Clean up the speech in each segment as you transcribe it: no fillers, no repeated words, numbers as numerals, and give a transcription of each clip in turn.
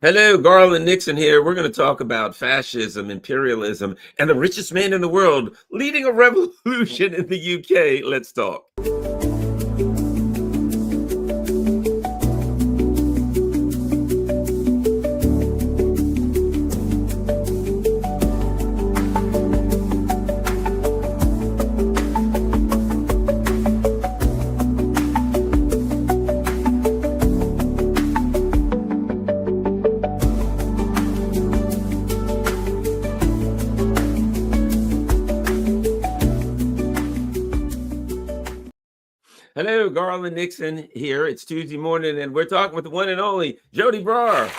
Hello, Garland Nixon here. We're going to talk about fascism, imperialism, and the richest man in the world leading a revolution in the UK. Let's talk. Hello, Garland Nixon here. It's Tuesday morning, and we're talking with the one and only Joti Brar.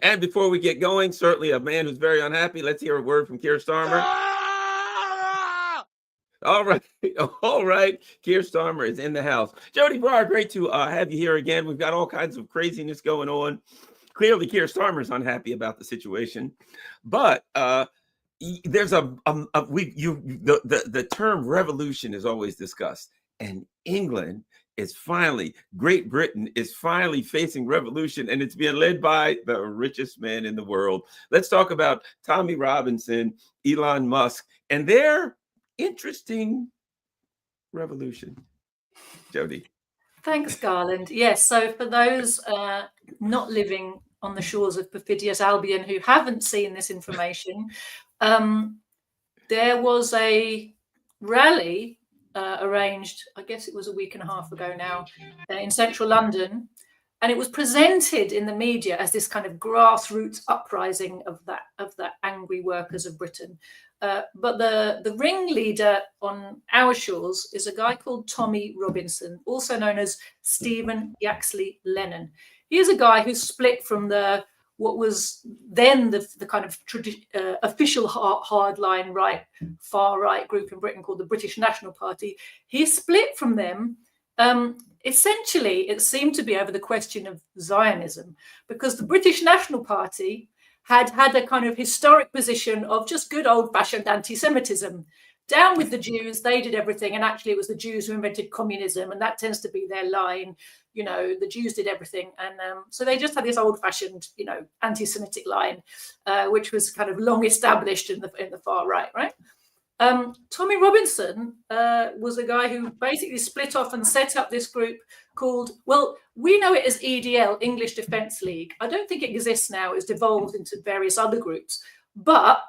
And before we get going, certainly a man who's very unhappy. Let's hear a word from Keir Starmer. All right. Keir Starmer is in the house. Joti Brar, great to have you here again. We've got all kinds of craziness going on. Clearly, Keir Starmer is unhappy about the situation, but there's the term revolution is always discussed, and Great Britain is finally facing revolution, and it's being led by the richest man in the world. Let's talk about Tommy Robinson, Elon Musk, and their interesting revolution. Joti. Thanks, Garland. Yes, so for those not living on the shores of perfidious Albion who haven't seen this information, there was a rally arranged, I guess it was a week and a half ago now, in central London, and it was presented in the media as this kind of grassroots uprising of that angry workers of Britain. But the ringleader on our shores is a guy called Tommy Robinson, also known as Stephen Yaxley Lennon. He is a guy who split from what was then the kind of official hardline far right group in Britain called the British National Party. He split from them. Essentially, it seemed to be over the question of Zionism, because the British National Party had a kind of historic position of just good old-fashioned anti-Semitism. Down with the Jews, they did everything, and actually it was the Jews who invented communism, and that tends to be their line. You know, the Jews did everything, and so they just had this old-fashioned, anti-Semitic line, which was kind of long established in the far right, right? Tommy Robinson was a guy who basically split off and set up this group called, well, we know it as EDL, English Defence League. I don't think it exists now. It's devolved into various other groups, but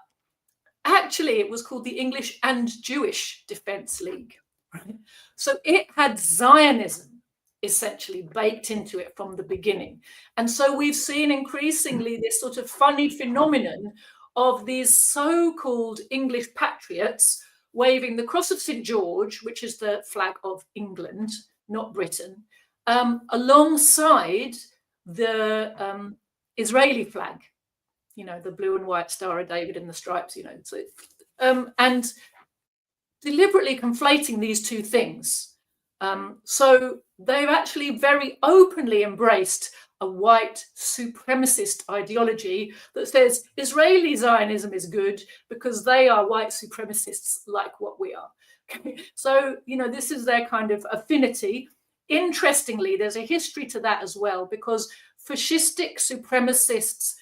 actually it was called the English and Jewish Defence League. Right? So it had Zionism essentially baked into it from the beginning. And so we've seen increasingly this sort of funny phenomenon of these so-called English patriots waving the cross of St. George, which is the flag of England, not Britain, alongside the Israeli flag, the blue and white Star of David and the stripes, so, and deliberately conflating these two things. So they've actually very openly embraced a white supremacist ideology that says Israeli Zionism is good because they are white supremacists like what we are. Okay? So, this is their kind of affinity. Interestingly, there's a history to that as well, because fascistic supremacists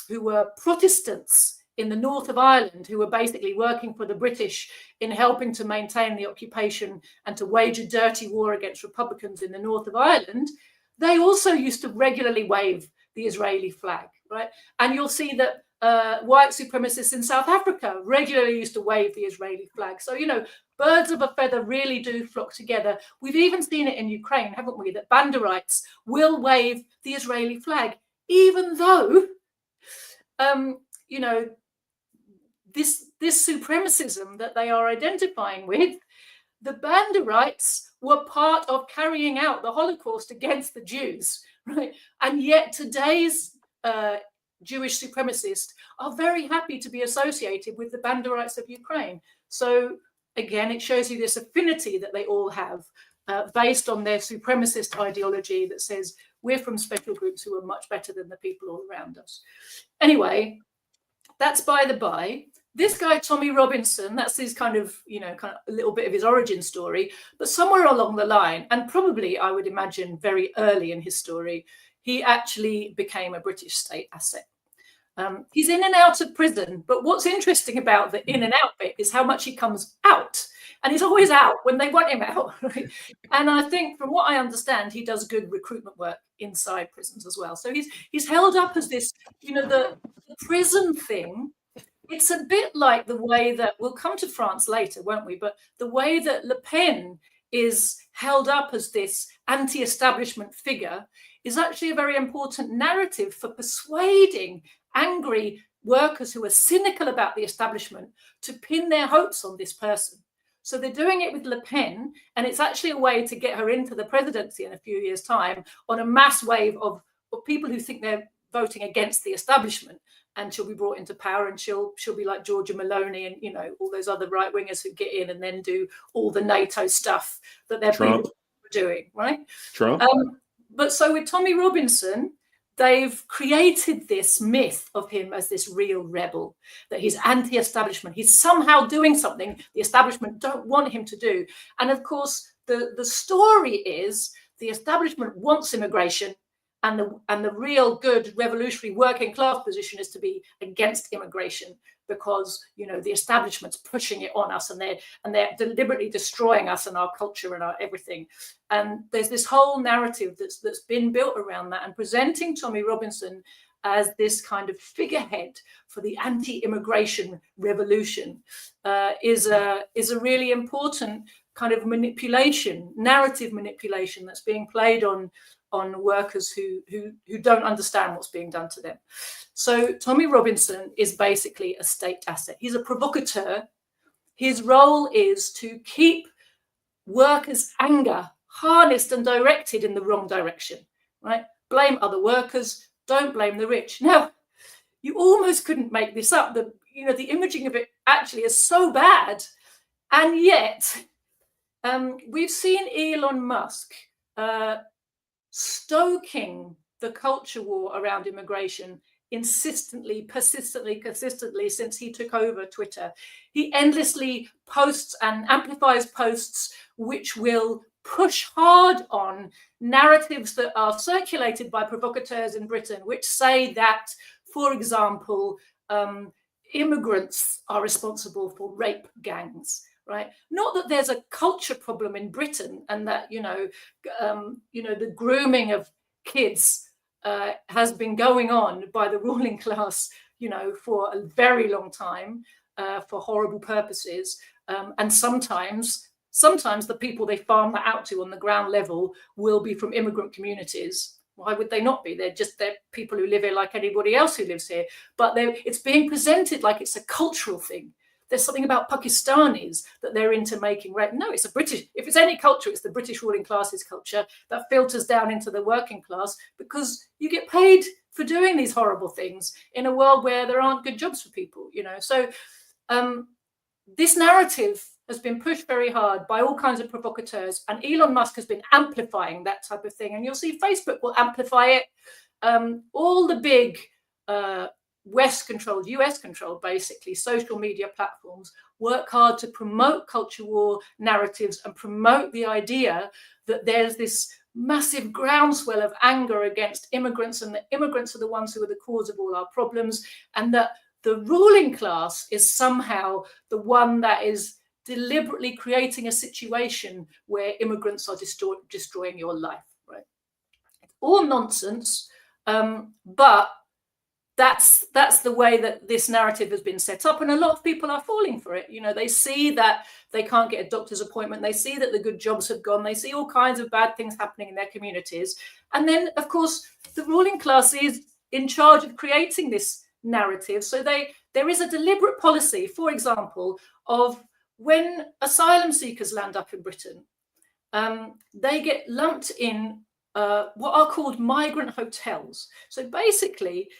who were Protestants in the north of Ireland, who were basically working for the British in helping to maintain the occupation and to wage a dirty war against Republicans in the north of Ireland, they also used to regularly wave the Israeli flag, right? And you'll see that white supremacists in South Africa regularly used to wave the Israeli flag. So, birds of a feather really do flock together. We've even seen it in Ukraine, haven't we? That Banderites will wave the Israeli flag, even though, this supremacism that they are identifying with, the Banderites were part of carrying out the Holocaust against the Jews, right? And yet today's Jewish supremacists are very happy to be associated with the Banderites of Ukraine. So again, it shows you this affinity that they all have based on their supremacist ideology that says we're from special groups who are much better than the people all around us. Anyway, that's by the by. this guy, Tommy Robinson, that's his kind of a little bit of his origin story. But somewhere along the line, and probably I would imagine very early in his story, he actually became a British state asset. He's in and out of prison, but what's interesting about the in and out bit is how much he comes out. And he's always out when they want him out. Right? And I think from what I understand, he does good recruitment work inside prisons as well. So he's held up as this, the prison thing. It's a bit like the way that we'll come to France later, won't we? But the way that Le Pen is held up as this anti-establishment figure is actually a very important narrative for persuading angry workers who are cynical about the establishment to pin their hopes on this person. So they're doing it with Le Pen, and it's actually a way to get her into the presidency in a few years' time on a mass wave of people who think they're voting against the establishment, and she'll be brought into power, and she'll be like Georgia Maloney and all those other right wingers who get in and then do all the NATO stuff that they're doing, right? Trump. But so with Tommy Robinson, they've created this myth of him as this real rebel, that he's anti-establishment. He's somehow doing something the establishment don't want him to do. And of course, the story is the establishment wants immigration, and the real good revolutionary working class position is to be against immigration, because the establishment's pushing it on us, and they're deliberately destroying us and our culture and our everything. And there's this whole narrative that's been built around that, and presenting Tommy Robinson as this kind of figurehead for the anti-immigration revolution is a really important kind of narrative manipulation that's being played on workers who don't understand what's being done to them. So Tommy Robinson is basically a state asset. He's a provocateur. His role is to keep workers' anger harnessed and directed in the wrong direction, right? Blame other workers, don't blame the rich. Now, you almost couldn't make this up. The imaging of it actually is so bad. And yet, we've seen Elon Musk stoking the culture war around immigration consistently since he took over Twitter. He endlessly posts and amplifies posts which will push hard on narratives that are circulated by provocateurs in Britain, which say that, for example, immigrants are responsible for rape gangs. Right? Not that there's a culture problem in Britain, and that the grooming of kids has been going on by the ruling class, for a very long time, for horrible purposes. And sometimes the people they farm that out to on the ground level will be from immigrant communities. Why would they not be? They're people who live here like anybody else who lives here. But it's being presented like it's a cultural thing. There's something about Pakistanis that they're into making, right? No, it's a British. If it's any culture, it's the British ruling class's culture that filters down into the working class, because you get paid for doing these horrible things in a world where there aren't good jobs for people, So this narrative has been pushed very hard by all kinds of provocateurs, and Elon Musk has been amplifying that type of thing. And you'll see Facebook will amplify it. All the big West-controlled, US-controlled, basically, social media platforms work hard to promote culture war narratives and promote the idea that there's this massive groundswell of anger against immigrants, and that immigrants are the ones who are the cause of all our problems, and that the ruling class is somehow the one that is deliberately creating a situation where immigrants are destroying your life. Right? It's all nonsense, but that's the way that this narrative has been set up, and a lot of people are falling for it. They see that they can't get a doctor's appointment, they see that the good jobs have gone, they see all kinds of bad things happening in their communities, and then of course the ruling class is in charge of creating this narrative. So there is a deliberate policy, for example, of when asylum seekers land up in Britain, they get lumped in what are called migrant hotels. So basically,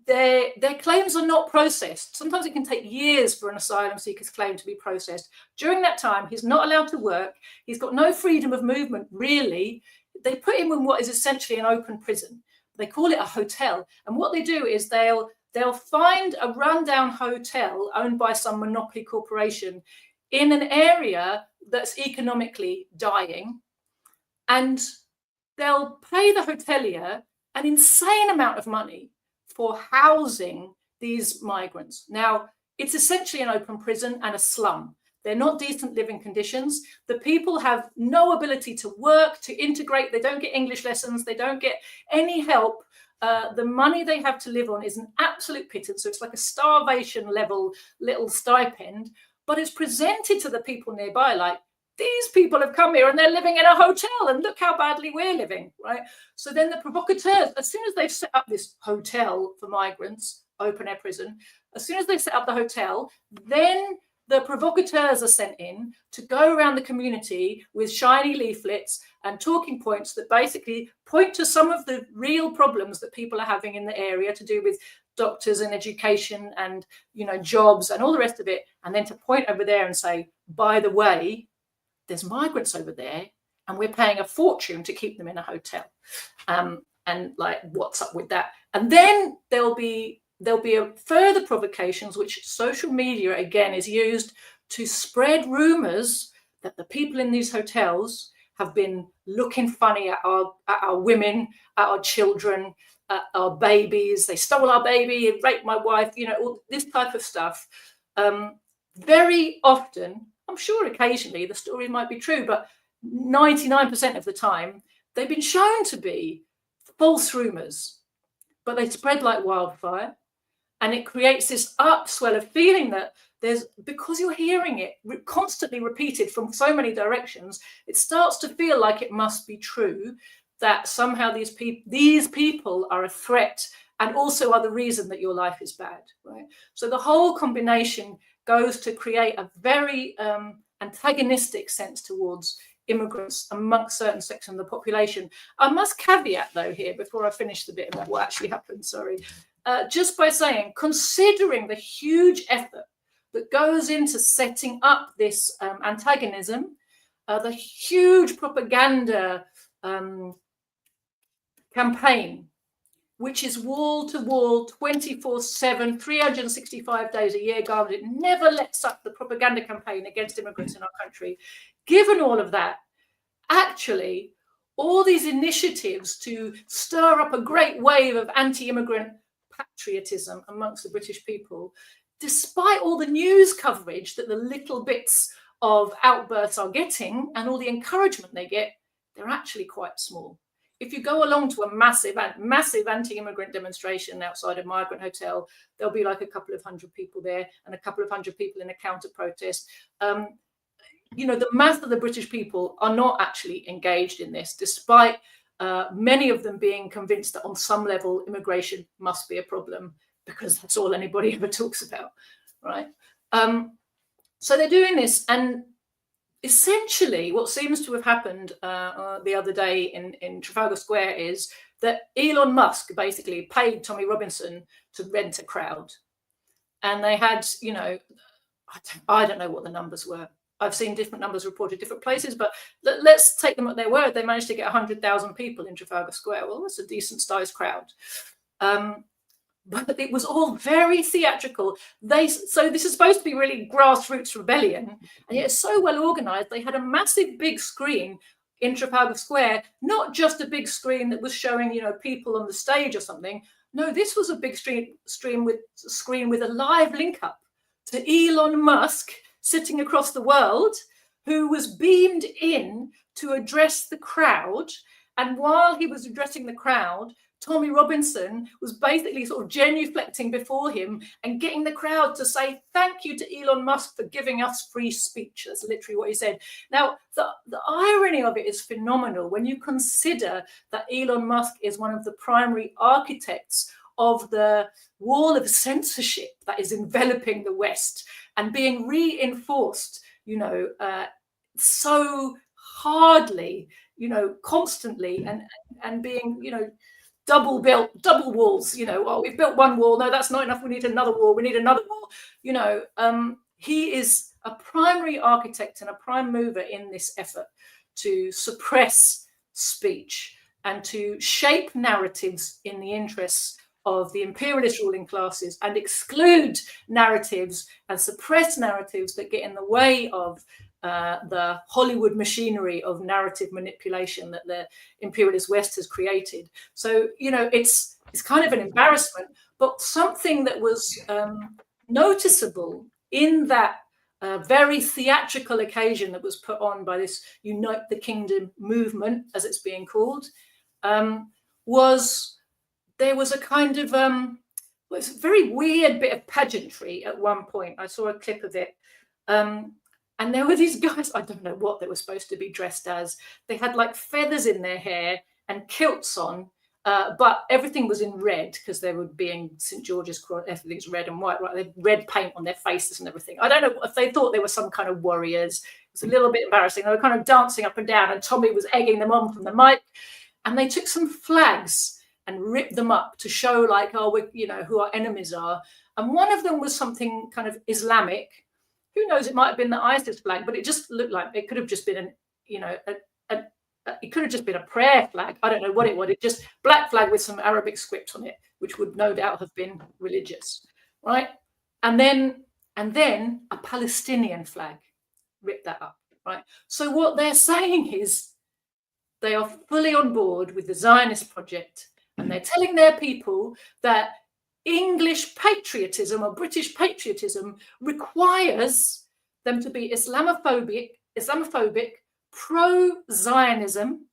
their claims are not processed. Sometimes it can take years for an asylum seeker's claim to be processed. During that time, he's not allowed to work. He's got no freedom of movement, really. They put him in what is essentially an open prison. They call it a hotel. And what they do is they'll they'll find a rundown hotel owned by some monopoly corporation in an area that's economically dying, and they'll pay the hotelier an insane amount of money for housing these migrants. Now, it's essentially an open prison and a slum. They're not decent living conditions. The people have no ability to work, to integrate. They don't get English lessons. They don't get any help. The money they have to live on is an absolute pittance. So it's like a starvation level little stipend, but it's presented to the people nearby like, these people have come here and they're living in a hotel and look how badly we're living, right? So then the provocateurs, as soon as they've set up this hotel for migrants, open air prison, as soon as they set up the hotel, then the provocateurs are sent in to go around the community with shiny leaflets and talking points that basically point to some of the real problems that people are having in the area to do with doctors and education and, you know, jobs and all the rest of it. And then to point over there and say, by the way, there's migrants over there and we're paying a fortune to keep them in a hotel. And like, what's up with that? And then there'll be further provocations, which social media again is used to spread rumors that the people in these hotels have been looking funny at our women, at our children, at our babies. They stole our baby, raped my wife, you know, all this type of stuff. Very often, I'm sure occasionally the story might be true, but 99% of the time, they've been shown to be false rumors, but they spread like wildfire. And it creates this upswell of feeling that because you're hearing it constantly repeated from so many directions, it starts to feel like it must be true, that somehow these people are a threat and also are the reason that your life is bad, right? So the whole combination goes to create a very antagonistic sense towards immigrants amongst certain sections of the population. I must caveat though here, before I finish the bit about what actually happened, just by saying, considering the huge effort that goes into setting up this antagonism, the huge propaganda campaign, which is wall to wall, 24/7, 365 days a year, government, it never lets up the propaganda campaign against immigrants in our country. Given all of that, actually, all these initiatives to stir up a great wave of anti-immigrant patriotism amongst the British people, despite all the news coverage that the little bits of outbursts are getting and all the encouragement they get, they're actually quite small. If you go along to a massive anti-immigrant demonstration outside a migrant hotel, there'll be like a couple of hundred people there and a couple of hundred people in a counter protest. You know, the mass of the British people are not actually engaged in this, despite many of them being convinced that on some level immigration must be a problem because that's all anybody ever talks about, right? So they're doing this, and essentially what seems to have happened the other day in Trafalgar Square is that Elon Musk basically paid Tommy Robinson to rent a crowd. And they had, you know, I don't know what the numbers were. I've seen different numbers reported different places, but let's take them at their word. They managed to get 100,000 people in Trafalgar Square. Well, that's a decent sized crowd. But it was all very theatrical. So this is supposed to be really grassroots rebellion, and yet it's so well organized. They had a massive big screen in Trafalgar Square, not just a big screen that was showing, you know, people on the stage or something. No, this was a big screen with a live link up to Elon Musk sitting across the world, who was beamed in to address the crowd. And while he was addressing the crowd, Tommy Robinson was basically sort of genuflecting before him and getting the crowd to say thank you to Elon Musk for giving us free speech. That's literally what he said. Now, the irony of it is phenomenal when you consider that Elon Musk is one of the primary architects of the wall of censorship that is enveloping the West and being reinforced, you know, so hardly, you know, constantly, and being, you know, double walls, you know, oh, we've built one wall, no, that's not enough, we need another wall, you know. He is a primary architect and a prime mover in this effort to suppress speech and to shape narratives in the interests of the imperialist ruling classes and exclude narratives and suppress narratives that get in the way of the Hollywood machinery of narrative manipulation that the imperialist West has created. So, you know, it's kind of an embarrassment, but something that was noticeable in that very theatrical occasion that was put on by this Unite the Kingdom movement, as it's being called, was there was a kind of it's a very weird bit of pageantry at one point. I saw a clip of it. And there were these guys, I don't know what they were supposed to be dressed as. They had like feathers in their hair and kilts on, but everything was in red because they were being St. George's Cross, everything's red and white, right? They had red paint on their faces and everything. I don't know if they thought they were some kind of warriors. It was a little bit embarrassing. They were kind of dancing up and down, and Tommy was egging them on from the mic. And they took some flags and ripped them up to show like, oh, we, you know, who our enemies are. And one of them was something kind of Islamic. Who knows, it might have been the ISIS flag, but it just looked like it could have just been it could have just been a prayer flag. I don't know what it was. It just black flag with some Arabic script on it, which would no doubt have been religious, right? And then a Palestinian flag, rip that up, right? So what they're saying is they are fully on board with the Zionist project, and they're telling their people that English patriotism or British patriotism requires them to be Islamophobic, pro-Zionism,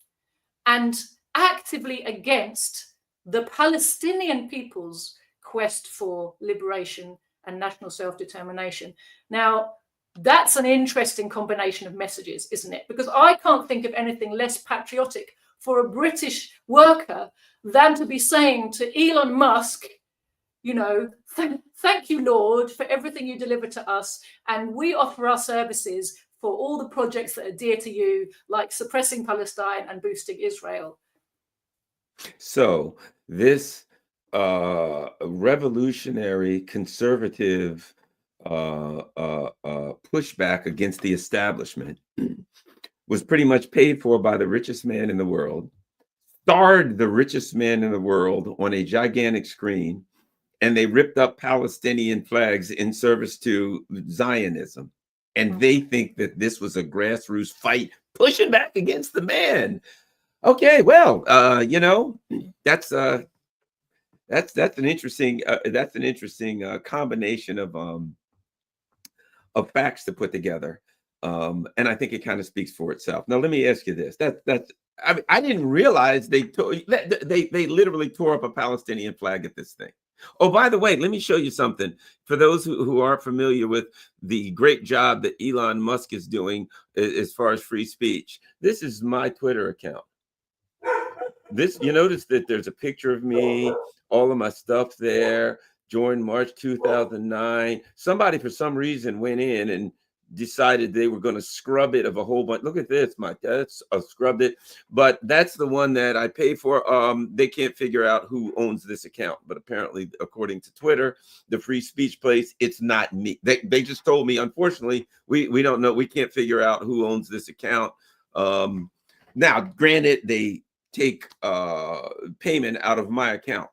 and actively against the Palestinian people's quest for liberation and national self-determination. Now, that's an interesting combination of messages, isn't it? Because I can't think of anything less patriotic for a British worker than to be saying to Elon Musk, you know, thank you, Lord, for everything you deliver to us. And we offer our services for all the projects that are dear to you, like suppressing Palestine and boosting Israel. So this revolutionary conservative pushback against the establishment was pretty much paid for by the richest man in the world, starred the richest man in the world on a gigantic screen, and they ripped up Palestinian flags in service to Zionism. And they think that this was a grassroots fight pushing back against the man. Okay, well, you know, that's an interesting combination of facts to put together, and I think it kind of speaks for itself. Now, let me ask you this: I mean, I didn't realize they literally tore up a Palestinian flag at this thing. Oh, by the way, let me show you something. For those who aren't familiar with the great job that Elon Musk is doing as far as free speech, this is my Twitter account. This, you notice that there's a picture of me, all of my stuff there, joined March 2009. Somebody, for some reason, went in and decided they were going to scrub it of a whole bunch. Look at this, that's scrubbed it, but that's the one that I pay for. They can't figure out who owns this account, but apparently, according to Twitter, the free speech place, it's not me. They just told me, unfortunately, we don't know. We can't figure out who owns this account. Now, granted, they take payment out of my account.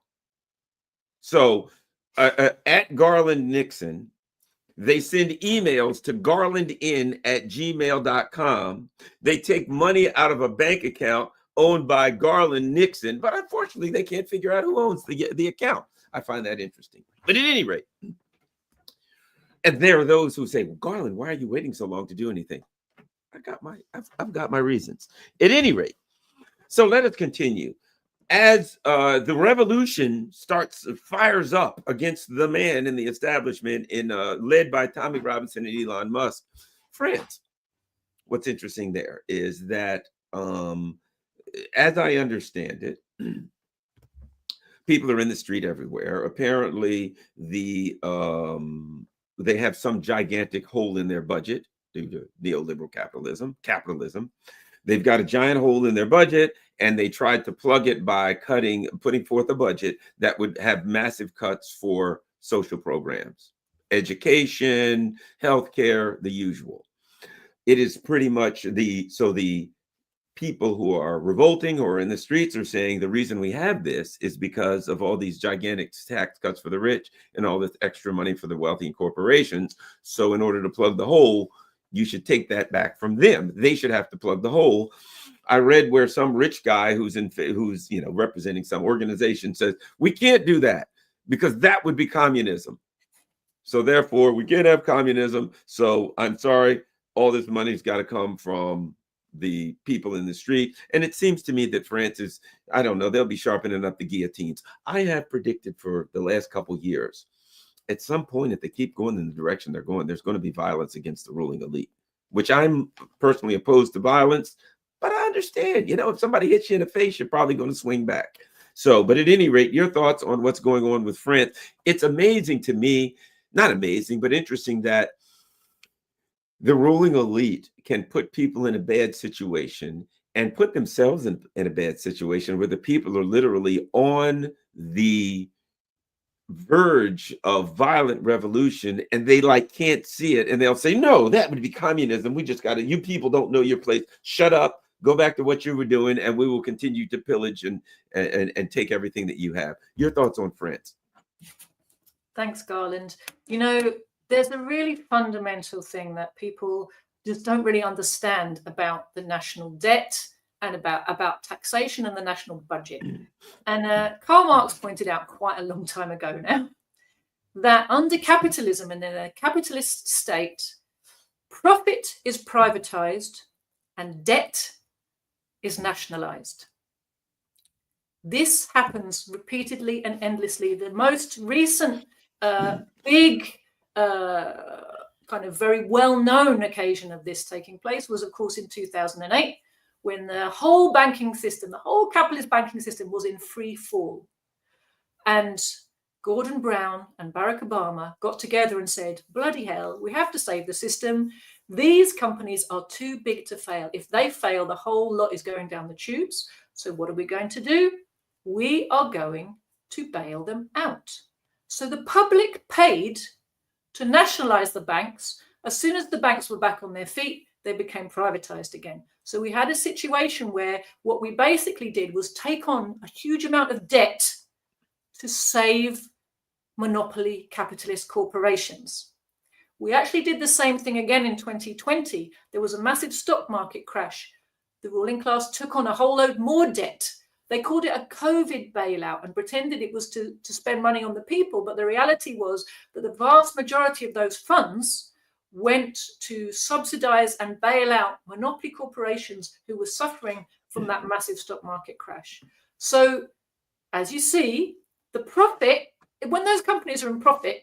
So at Garland Nixon, they send emails to garlandin@gmail.com. They take money out of a bank account owned by Garland Nixon, but unfortunately, they can't figure out who owns the account. I find that interesting. But at any rate, and there are those who say, well, Garland, why are you waiting so long to do anything? I've got my reasons. At any rate, so let us continue. As the revolution fires up against the man in the establishment, led by Tommy Robinson and Elon Musk, friends, what's interesting there is that, as I understand it, people are in the street everywhere. Apparently, they have some gigantic hole in their budget due to neoliberal capitalism. They've got a giant hole in their budget, and they tried to plug it by putting forth a budget that would have massive cuts for social programs, education, healthcare, the usual. It is pretty much the people who are revolting or in the streets are saying the reason we have this is because of all these gigantic tax cuts for the rich and all this extra money for the wealthy and corporations. So in order to plug the hole, you should take that back from them. They should have to plug the hole. I read where some rich guy who's representing some organization says we can't do that because that would be communism. So therefore, we can't have communism. So I'm sorry, all this money's got to come from the people in the street. And it seems to me that France is, I don't know, they'll be sharpening up the guillotines. I have predicted for the last couple of years, at some point, if they keep going in the direction they're going, there's going to be violence against the ruling elite, which I'm personally opposed to violence. But I understand, if somebody hits you in the face, you're probably going to swing back. So, but at any rate, your thoughts on what's going on with France. It's amazing to me, not amazing, but interesting that the ruling elite can put people in a bad situation and put themselves in a bad situation where the people are literally on the verge of violent revolution and they can't see it. And they'll say, no, that would be communism. We just got to, you people don't know your place. Shut up, go back to what you were doing, and we will continue to pillage and take everything that you have. Your thoughts on France? Thanks, Garland. There's a really fundamental thing that people just don't really understand about the national debt and about taxation and the national budget. And Karl Marx pointed out quite a long time ago now that under capitalism and in a capitalist state, profit is privatized and debt is nationalized. This happens repeatedly and endlessly. The most recent big kind of very well-known occasion of this taking place was, of course, in 2008, when the whole banking system, the whole capitalist banking system was in free fall. And Gordon Brown and Barack Obama got together and said, bloody hell, we have to save the system. These companies are too big to fail. If they fail, the whole lot is going down the tubes. So what are we going to do? We are going to bail them out. So the public paid to nationalize the banks. As soon as the banks were back on their feet, they became privatized again. So we had a situation where what we basically did was take on a huge amount of debt to save monopoly capitalist corporations. We actually did the same thing again in 2020. There was a massive stock market crash. The ruling class took on a whole load more debt. They called it a COVID bailout and pretended it was to spend money on the people. But the reality was that the vast majority of those funds went to subsidize and bail out monopoly corporations who were suffering from that massive stock market crash. So, as you see, the profit, when those companies are in profit,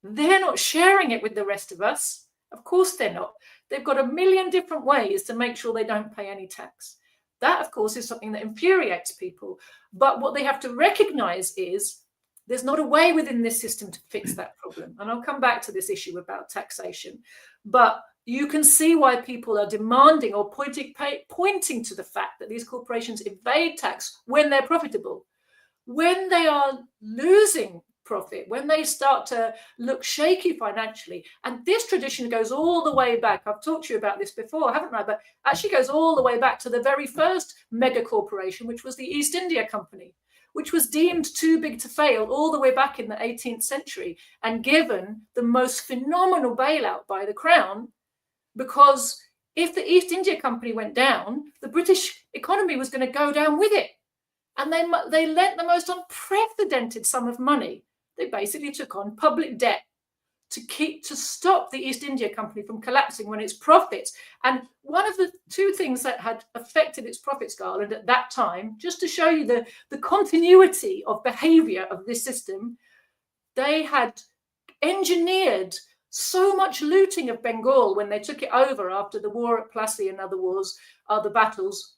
they're not sharing it with the rest of us. Of course they're not. They've got a million different ways to make sure they don't pay any tax. That, of course, is something that infuriates people. But what they have to recognize is there's not a way within this system to fix that problem. And I'll come back to this issue about taxation. But you can see why people are demanding or pointing to the fact that these corporations evade tax when they're profitable. When they are losing profit, when they start to look shaky financially, and this tradition goes all the way back. I've talked to you about this before, haven't I? But actually goes all the way back to the very first mega corporation, which was the East India Company, which was deemed too big to fail all the way back in the 18th century and given the most phenomenal bailout by the Crown, because if the East India Company went down, the British economy was going to go down with it. And they lent the most unprecedented sum of money. They basically took on public debt to stop the East India Company from collapsing when its profits. And one of the two things that had affected its profits, Garland, at that time, just to show you the continuity of behavior of this system, they had engineered so much looting of Bengal when they took it over after the war at Plassey and other battles.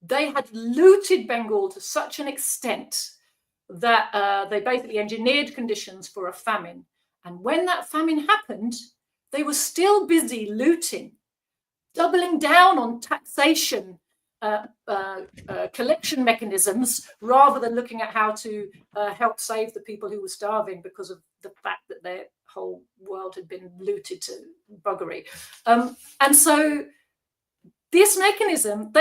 They had looted Bengal to such an extent that they basically engineered conditions for a famine. And when that famine happened, they were still busy looting, doubling down on taxation collection mechanisms rather than looking at how to help save the people who were starving because of the fact that their whole world had been looted to buggery. And so This mechanism,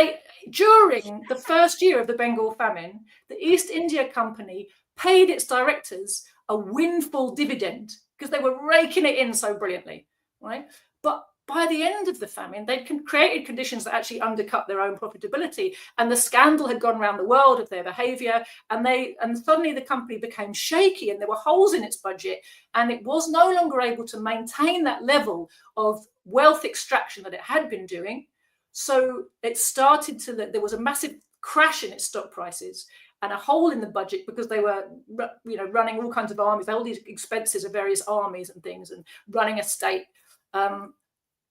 during the first year of the Bengal famine, the East India Company paid its directors a windfall dividend because they were raking it in so brilliantly, right? But by the end of the famine, they'd created conditions that actually undercut their own profitability, and the scandal had gone around the world of their behaviour, and suddenly the company became shaky, and there were holes in its budget, and it was no longer able to maintain that level of wealth extraction that it had been doing. So it started to, there was a massive crash in its stock prices and a hole in the budget because they were, running all kinds of armies, all these expenses of various armies and things, and running a state.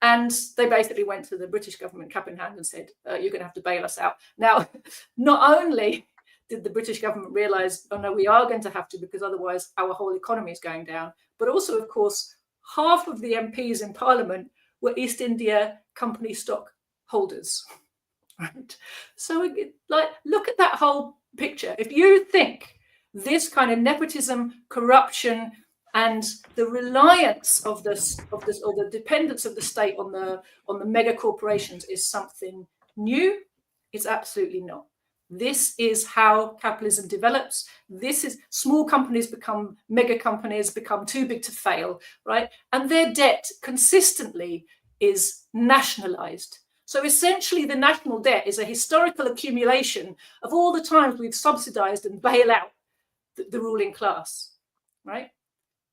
And they basically went to the British government cap in hand and said, you're going to have to bail us out. Now, not only did the British government realize, oh no, we are going to have to, because otherwise our whole economy is going down. But also, of course, half of the MPs in Parliament were East India Company stock holders. Right? So look at that whole picture. If you think this kind of nepotism, corruption, and the reliance of this, or the dependence of the state on the mega corporations is something new, it's absolutely not. This is how capitalism develops. This is, small companies become mega companies, become too big to fail, right? And their debt consistently is nationalized. So essentially, the national debt is a historical accumulation of all the times we've subsidized and bailed out the ruling class, right?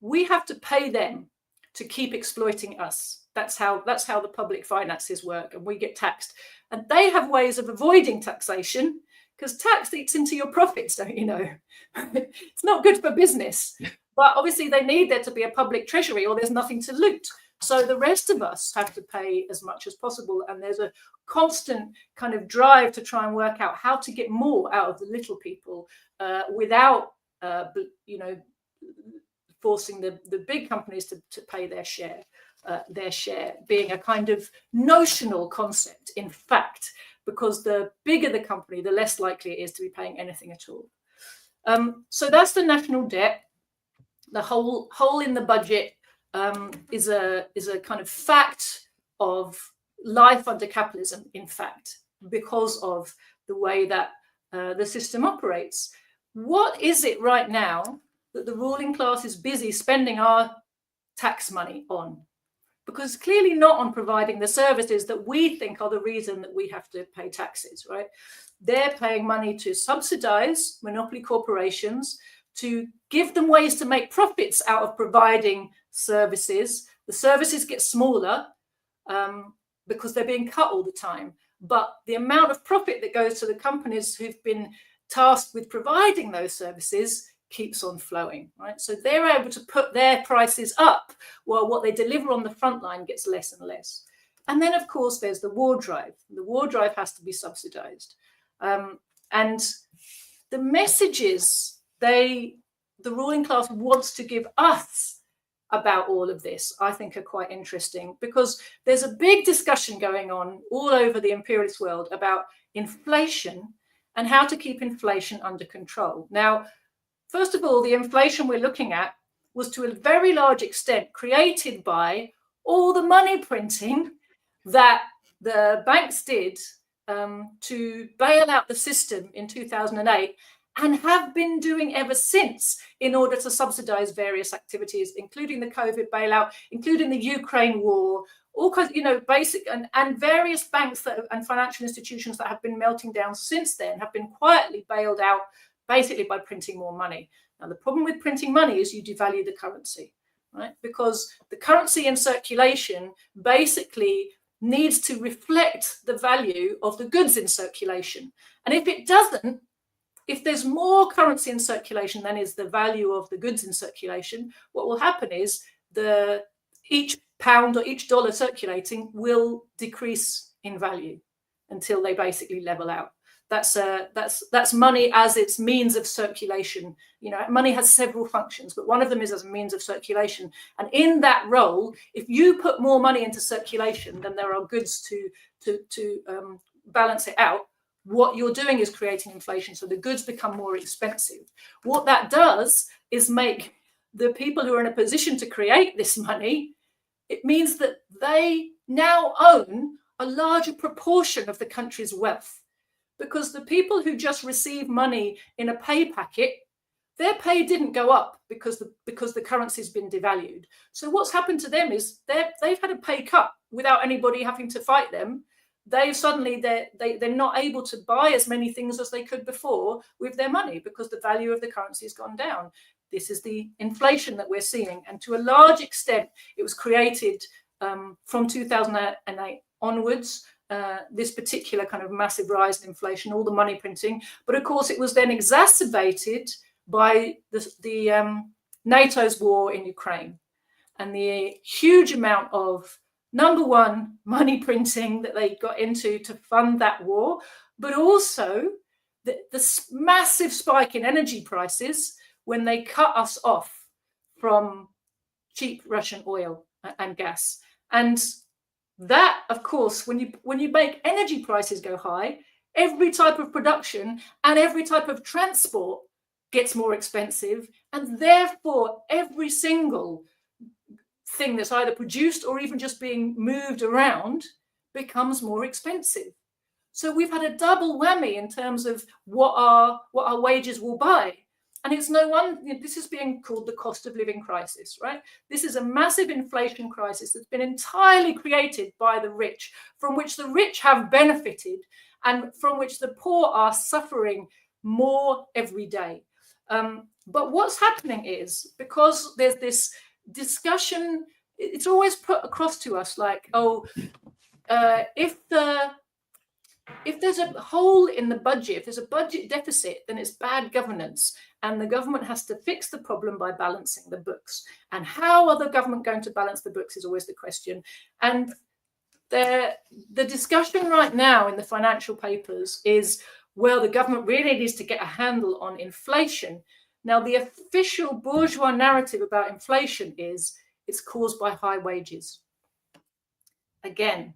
We have to pay them to keep exploiting us. That's how the public finances work, and we get taxed. And they have ways of avoiding taxation, because tax eats into your profits, don't you know? It's not good for business. But obviously they need there to be a public treasury, or there's nothing to loot. So the rest of us have to pay as much as possible. And there's a constant kind of drive to try and work out how to get more out of the little people without, forcing the big companies to pay their share being a kind of notional concept, in fact, because the bigger the company, the less likely it is to be paying anything at all. So that's the national debt. The hole in the budget is a kind of fact of life under capitalism, in fact, because of the way that the system operates. What is it right now that the ruling class is busy spending our tax money on? Because clearly not on providing the services that we think are the reason that we have to pay taxes, right? They're paying money to subsidize monopoly corporations, to give them ways to make profits out of providing services. The services get smaller because they're being cut all the time. But the amount of profit that goes to the companies who've been tasked with providing those services keeps on flowing, right? So they're able to put their prices up while what they deliver on the front line gets less and less. And then, of course, there's the war drive. The war drive has to be subsidized. And the messages the ruling class wants to give us about all of this, I think, are quite interesting, because there's a big discussion going on all over the imperialist world about inflation and how to keep inflation under control. Now, first of all, the inflation we're looking at was to a very large extent created by all the money printing that the banks did to bail out the system in 2008, and have been doing ever since in order to subsidize various activities, including the COVID bailout, including the Ukraine war, all kinds, basic and various banks and financial institutions that have been melting down since then have been quietly bailed out, basically by printing more money. Now, the problem with printing money is you devalue the currency, right? Because the currency in circulation basically needs to reflect the value of the goods in circulation. And if it doesn't, if there's more currency in circulation than is the value of the goods in circulation, what will happen is each pound or each dollar circulating will decrease in value until they basically level out. That's money as its means of circulation. Money has several functions, but one of them is as a means of circulation. And in that role, if you put more money into circulation than there are goods to balance it out, what you're doing is creating inflation. So the goods become more expensive. What that does is make the people who are in a position to create this money, it means that they now own a larger proportion of the country's wealth, because the people who just receive money in a pay packet, their pay didn't go up because the currency's been devalued. So what's happened to them is they've had a pay cut without anybody having to fight them. They're not able to buy as many things as they could before with their money because the value of the currency has gone down. This is the inflation that we're seeing, and to a large extent, it was created from 2008 onwards. This particular kind of massive rise in inflation, all the money printing, but of course it was then exacerbated by the NATO's war in Ukraine and the huge amount of, number one, money printing that they got into to fund that war, but also the massive spike in energy prices when they cut us off from cheap Russian oil and gas. And that, of course, when you make energy prices go high, every type of production and every type of transport gets more expensive, and therefore every single thing that's either produced or even just being moved around becomes more expensive. So we've had a double whammy in terms of what our wages will buy. And it's no one, this is being called the cost of living crisis, right? This is a massive inflation crisis that's been entirely created by the rich, from which the rich have benefited and from which the poor are suffering more every day. But what's happening is, because there's this discussion, it's always put across to us like, if there's a hole in the budget, if there's a budget deficit, then it's bad governance, and the government has to fix the problem by balancing the books. And how are the government going to balance the books is always the question. And the discussion right now in the financial papers is, well, the government really needs to get a handle on inflation. Now, the official bourgeois narrative about inflation is it's caused by high wages. Again,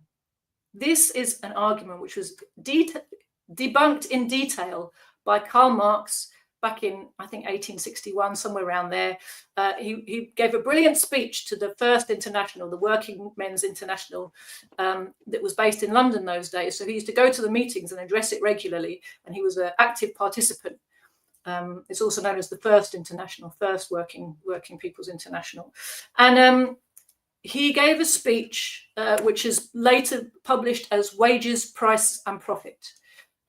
this is an argument which was debunked in detail by Karl Marx back in, I think, 1861, somewhere around there. He gave a brilliant speech to the first international, the Working Men's International, that was based in London those days. So he used to go to the meetings and address it regularly, and he was an active participant. It's also known as the First International, First Working People's International. And he gave a speech which is later published as Wages, Price and Profit.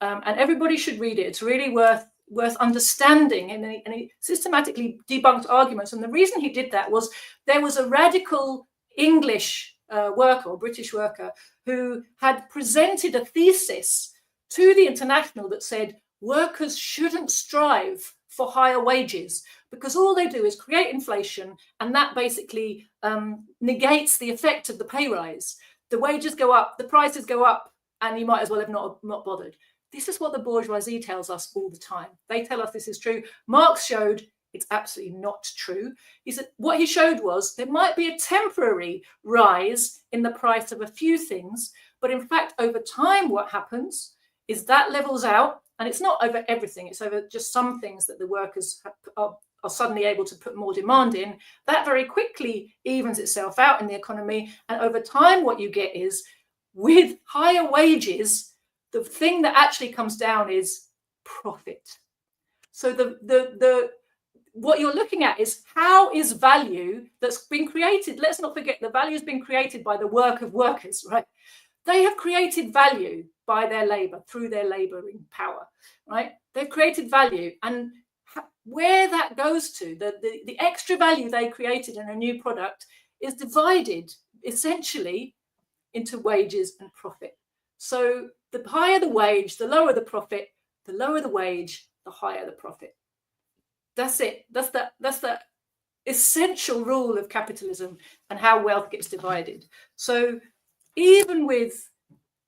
And everybody should read it. It's really worth understanding. And he systematically debunked arguments. And the reason he did that was there was a radical English worker or British worker who had presented a thesis to the International that said workers shouldn't strive for higher wages because all they do is create inflation, and that basically negates the effect of the pay rise. The wages go up, the prices go up, and you might as well have not bothered. This is what the bourgeoisie tells us all the time. They tell us this is true. Marx showed it's absolutely not true. He said what he showed was there might be a temporary rise in the price of a few things, but in fact, over time, what happens is that levels out, and it's not over everything. It's over just some things that the workers are suddenly able to put more demand in. That very quickly evens itself out in the economy. And over time, what you get is with higher wages, the thing that actually comes down is profit. So what you're looking at is how is value that's been created. Let's not forget the value has been created by the work of workers, right? They have created value by their labor, through their laboring power, right? They've created value, and where that goes to, the extra value they created in a new product is divided essentially into wages and profit. So the higher the wage, the lower the profit, the lower the wage, the higher the profit. That's it. That's the essential rule of capitalism and how wealth gets divided. So even with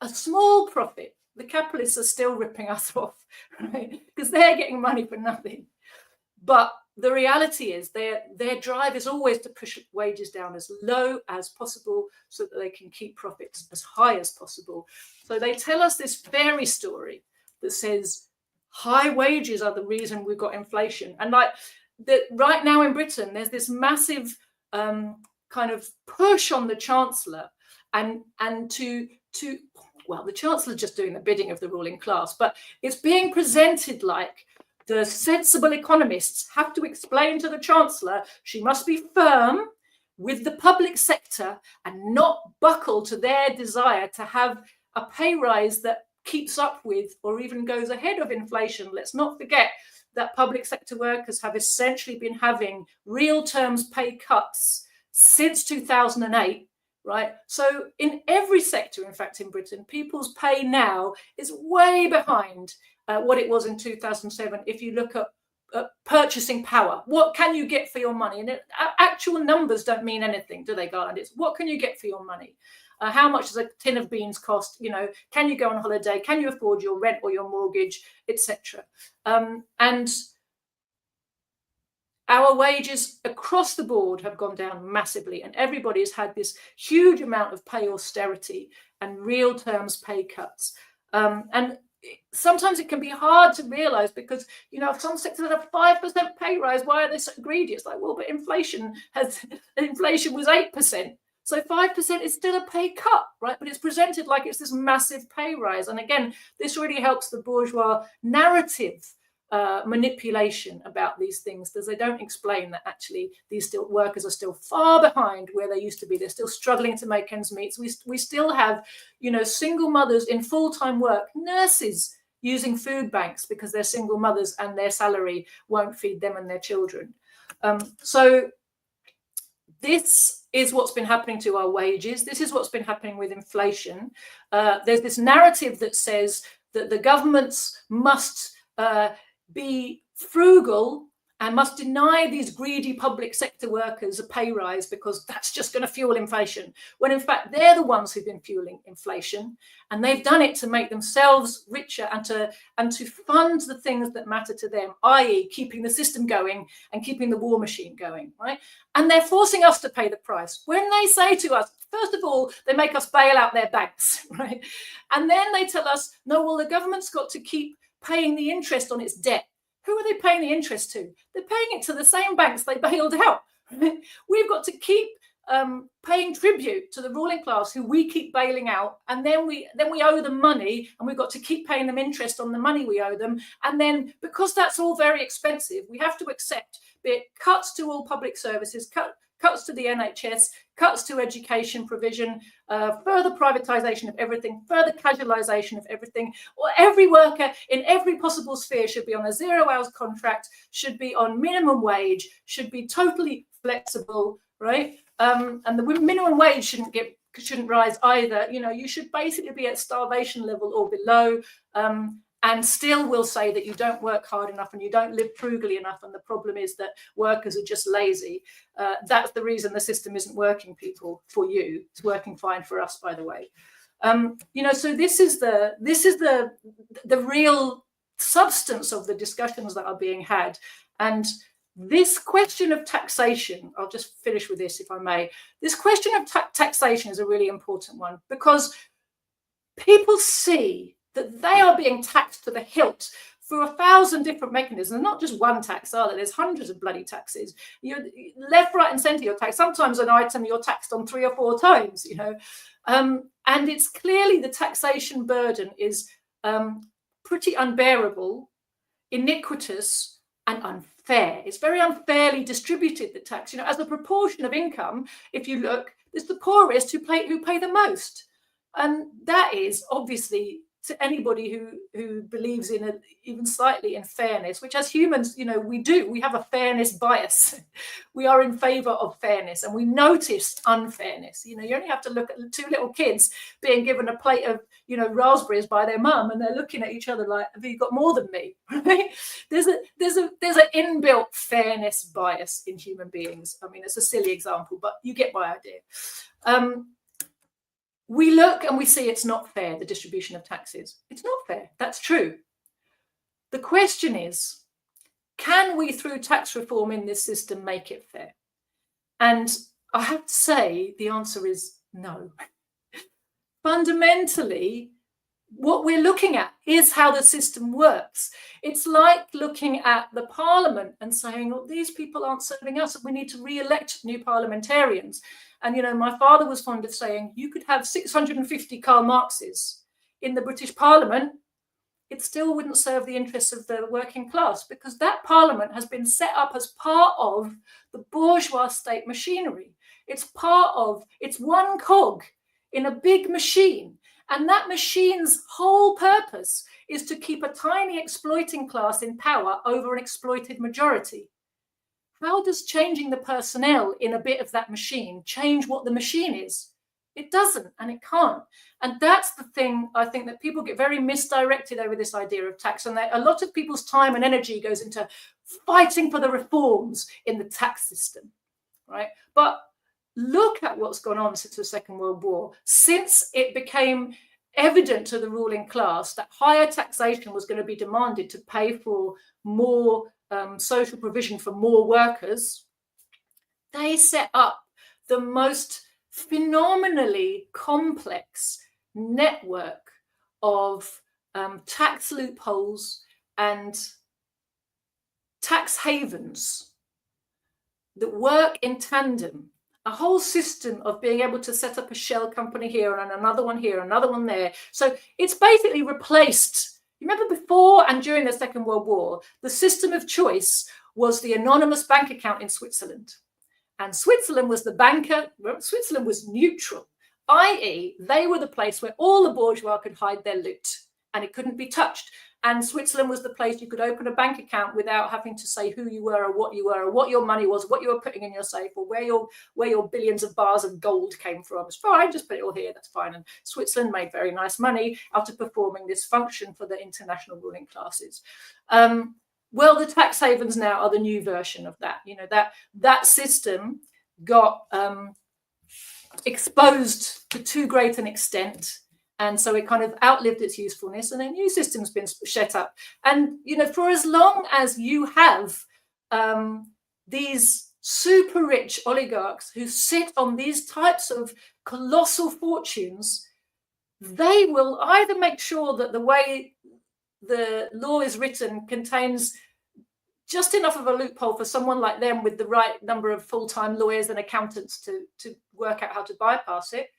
a small profit, the capitalists are still ripping us off, right? Because they're getting money for nothing. But the reality is their drive is always to push wages down as low as possible so that they can keep profits as high as possible. So they tell us this fairy story that says high wages are the reason we've got inflation. And like right now in Britain, there's this massive kind of push on the Chancellor and to well, the Chancellor's just doing the bidding of the ruling class, but it's being presented like the sensible economists have to explain to the Chancellor she must be firm with the public sector and not buckle to their desire to have a pay rise that keeps up with or even goes ahead of inflation. Let's not forget that public sector workers have essentially been having real terms pay cuts since 2008, right? So in every sector, in fact, in Britain, people's pay now is way behind what it was in 2007. If you look at purchasing power, what can you get for your money? And actual numbers don't mean anything, do they, Garland? It's what can you get for your money? How much does a tin of beans cost? You know, can you go on holiday? Can you afford your rent or your mortgage, etc.? And our wages across the board have gone down massively, and everybody has had this huge amount of pay austerity and real terms pay cuts. And sometimes it can be hard to realize because, you know, some sectors have 5% pay rise. Why are they so greedy? It's like, well, but inflation was 8%. So 5% is still a pay cut, right? But it's presented like it's this massive pay rise. And again, this really helps the bourgeois narrative manipulation about these things, because they don't explain that actually these workers are still far behind where they used to be. They're still struggling to make ends meet. We still have, you know, single mothers in full-time work, nurses using food banks because they're single mothers and their salary won't feed them and their children. So this is what's been happening to our wages. This is what's been happening with inflation. There's this narrative that says that the governments must be frugal and must deny these greedy public sector workers a pay rise because that's just going to fuel inflation, when in fact they're the ones who've been fueling inflation, and they've done it to make themselves richer and to fund the things that matter to them, i.e. keeping the system going and keeping the war machine going, right? And they're forcing us to pay the price. When they say to us, first of all, they make us bail out their banks, right? And then they tell us, no, well, the government's got to keep paying the interest on its debt. Who are they paying the interest to? They're paying it to the same banks they bailed out. We've got to keep paying tribute to the ruling class who we keep bailing out, and then we owe them money, and we've got to keep paying them interest on the money we owe them. And then because that's all very expensive, we have to accept be it cuts to all public services, cuts to the NHS, cuts to education provision, further privatization of everything, further casualization of everything. Or every worker in every possible sphere should be on a 0 hours contract, should be on minimum wage, should be totally flexible, right? And the minimum wage shouldn't rise either. You know, you should basically be at starvation level or below. And still will say that you don't work hard enough and you don't live frugally enough. And the problem is that workers are just lazy. That's the reason the system isn't working, people, for you. It's working fine for us, by the way. You know, so this is the real substance of the discussions that are being had. And this question of taxation, I'll just finish with this, if I may. This question of taxation is a really important one, because people see that they are being taxed to the hilt through 1,000 different mechanisms. Not just one tax, are there? There's hundreds of bloody taxes. You're left, right, and centre. You're taxed. Sometimes an item you're taxed on 3 or 4 times. You know, and it's clearly the taxation burden is pretty unbearable, iniquitous, and unfair. It's very unfairly distributed, the tax. You know, as a proportion of income, if you look, it's the poorest who pay the most, and that is obviously, to anybody who believes in even slightly in fairness, which as humans, you know, we have a fairness bias. We are in favor of fairness, and we notice unfairness. You know, you only have to look at 2 little kids being given a plate of, you know, raspberries by their mum, and they're looking at each other like, have you got more than me? Right? There's an inbuilt fairness bias in human beings. I mean, it's a silly example, but you get my idea. We look and we see it's not fair, the distribution of taxes. It's not fair. That's true. The question is, can we, through tax reform in this system, make it fair? And I have to say the answer is no. Fundamentally, what we're looking at is how the system works. It's like looking at the parliament and saying, oh, these people aren't serving us. We need to re-elect new parliamentarians. And, you know, my father was fond of saying, you could have 650 Karl Marxes, in the British Parliament, it still wouldn't serve the interests of the working class, because that parliament has been set up as part of the bourgeois state machinery. It's one cog in a big machine. And that machine's whole purpose is to keep a tiny exploiting class in power over an exploited majority. How does changing the personnel in a bit of that machine change what the machine is? It doesn't, and it can't. And that's the thing, I think, that people get very misdirected over this idea of tax. And a lot of people's time and energy goes into fighting for the reforms in the tax system, right? But look at what's gone on since the Second World War. Since it became evident to the ruling class that higher taxation was going to be demanded to pay for more social provision for more workers, they set up the most phenomenally complex network of tax loopholes and tax havens that work in tandem. A whole system of being able to set up a shell company here and another one here, another one there. So it's basically replaced. You remember before and during the Second World War, the system of choice was the anonymous bank account in Switzerland. And Switzerland was the banker, Switzerland was neutral, i.e. they were the place where all the bourgeois could hide their loot and it couldn't be touched. And Switzerland was the place you could open a bank account without having to say who you were or what your money was, what you were putting in your safe, or where your billions of bars of gold came from. It's fine, just put it all here, that's fine. And Switzerland made very nice money out of performing this function for the international ruling classes. Well, the tax havens now are the new version of that. You know, that system got exposed to too great an extent. And so it kind of outlived its usefulness, and a new system's been set up. And, you know, for as long as you have these super rich oligarchs who sit on these types of colossal fortunes, they will either make sure that the way the law is written contains just enough of a loophole for someone like them with the right number of full-time lawyers and accountants to work out how to bypass it,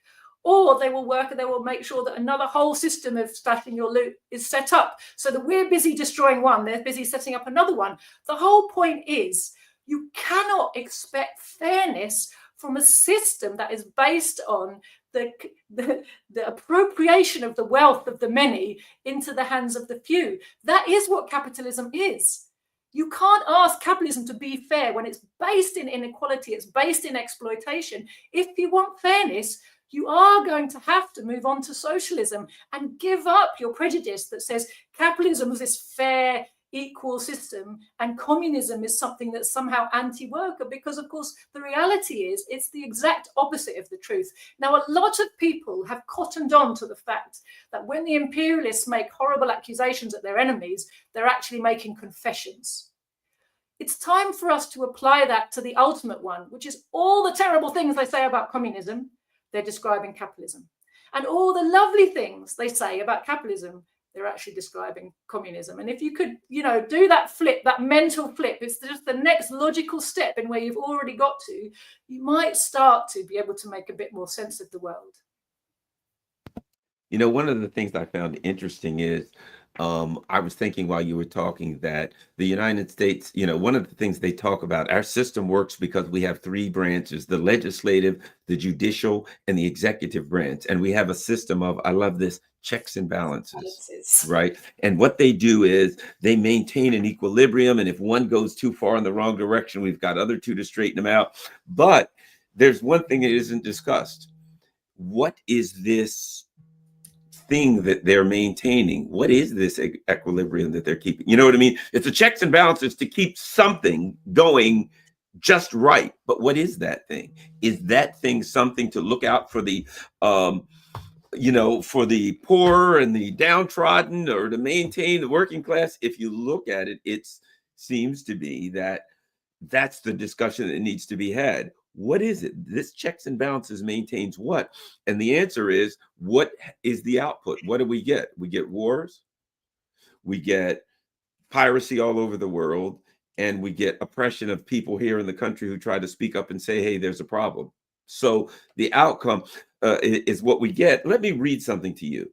or they will make sure that another whole system of stashing your loot is set up so that we're busy destroying one, they're busy setting up another one. The whole point is you cannot expect fairness from a system that is based on the appropriation of the wealth of the many into the hands of the few. That is what capitalism is. You can't ask capitalism to be fair when it's based in inequality, it's based in exploitation. If you want fairness, you are going to have to move on to socialism and give up your prejudice that says capitalism is this fair, equal system and communism is something that's somehow anti-worker, because of course the reality is it's the exact opposite of the truth. Now, a lot of people have cottoned on to the fact that when the imperialists make horrible accusations at their enemies, they're actually making confessions. It's time for us to apply that to the ultimate one, which is all the terrible things they say about communism, they're describing capitalism. And all the lovely things they say about capitalism, they're actually describing communism. And if you could, you know, do that flip, that mental flip, it's just the next logical step in where you've already got to, you might start to be able to make a bit more sense of the world. You know, one of the things I found interesting is I was thinking while you were talking that the United States, you know, one of the things they talk about, our system works because we have three branches: the legislative, the judicial, and the executive branch. And we have a system of, I love this, checks and balances, right? And what they do is they maintain an equilibrium. And if one goes too far in the wrong direction, we've got other two to straighten them out. But there's one thing that isn't discussed. What is this thing that they're maintaining? What is this equilibrium that they're keeping? You know what I mean? It's a checks and balances to keep something going just right. But what is that thing? Is that thing something to look out for the, you know, for the poor and the downtrodden, or to maintain the working class? If you look at it, it seems to be that that's the discussion that needs to be had. What is it? This checks and balances maintains what? And the answer is, what is the output? What do we get? We get wars, we get piracy all over the world, and we get oppression of people here in the country who try to speak up and say, hey, there's a problem. So the outcome is what we get. Let me read something to you.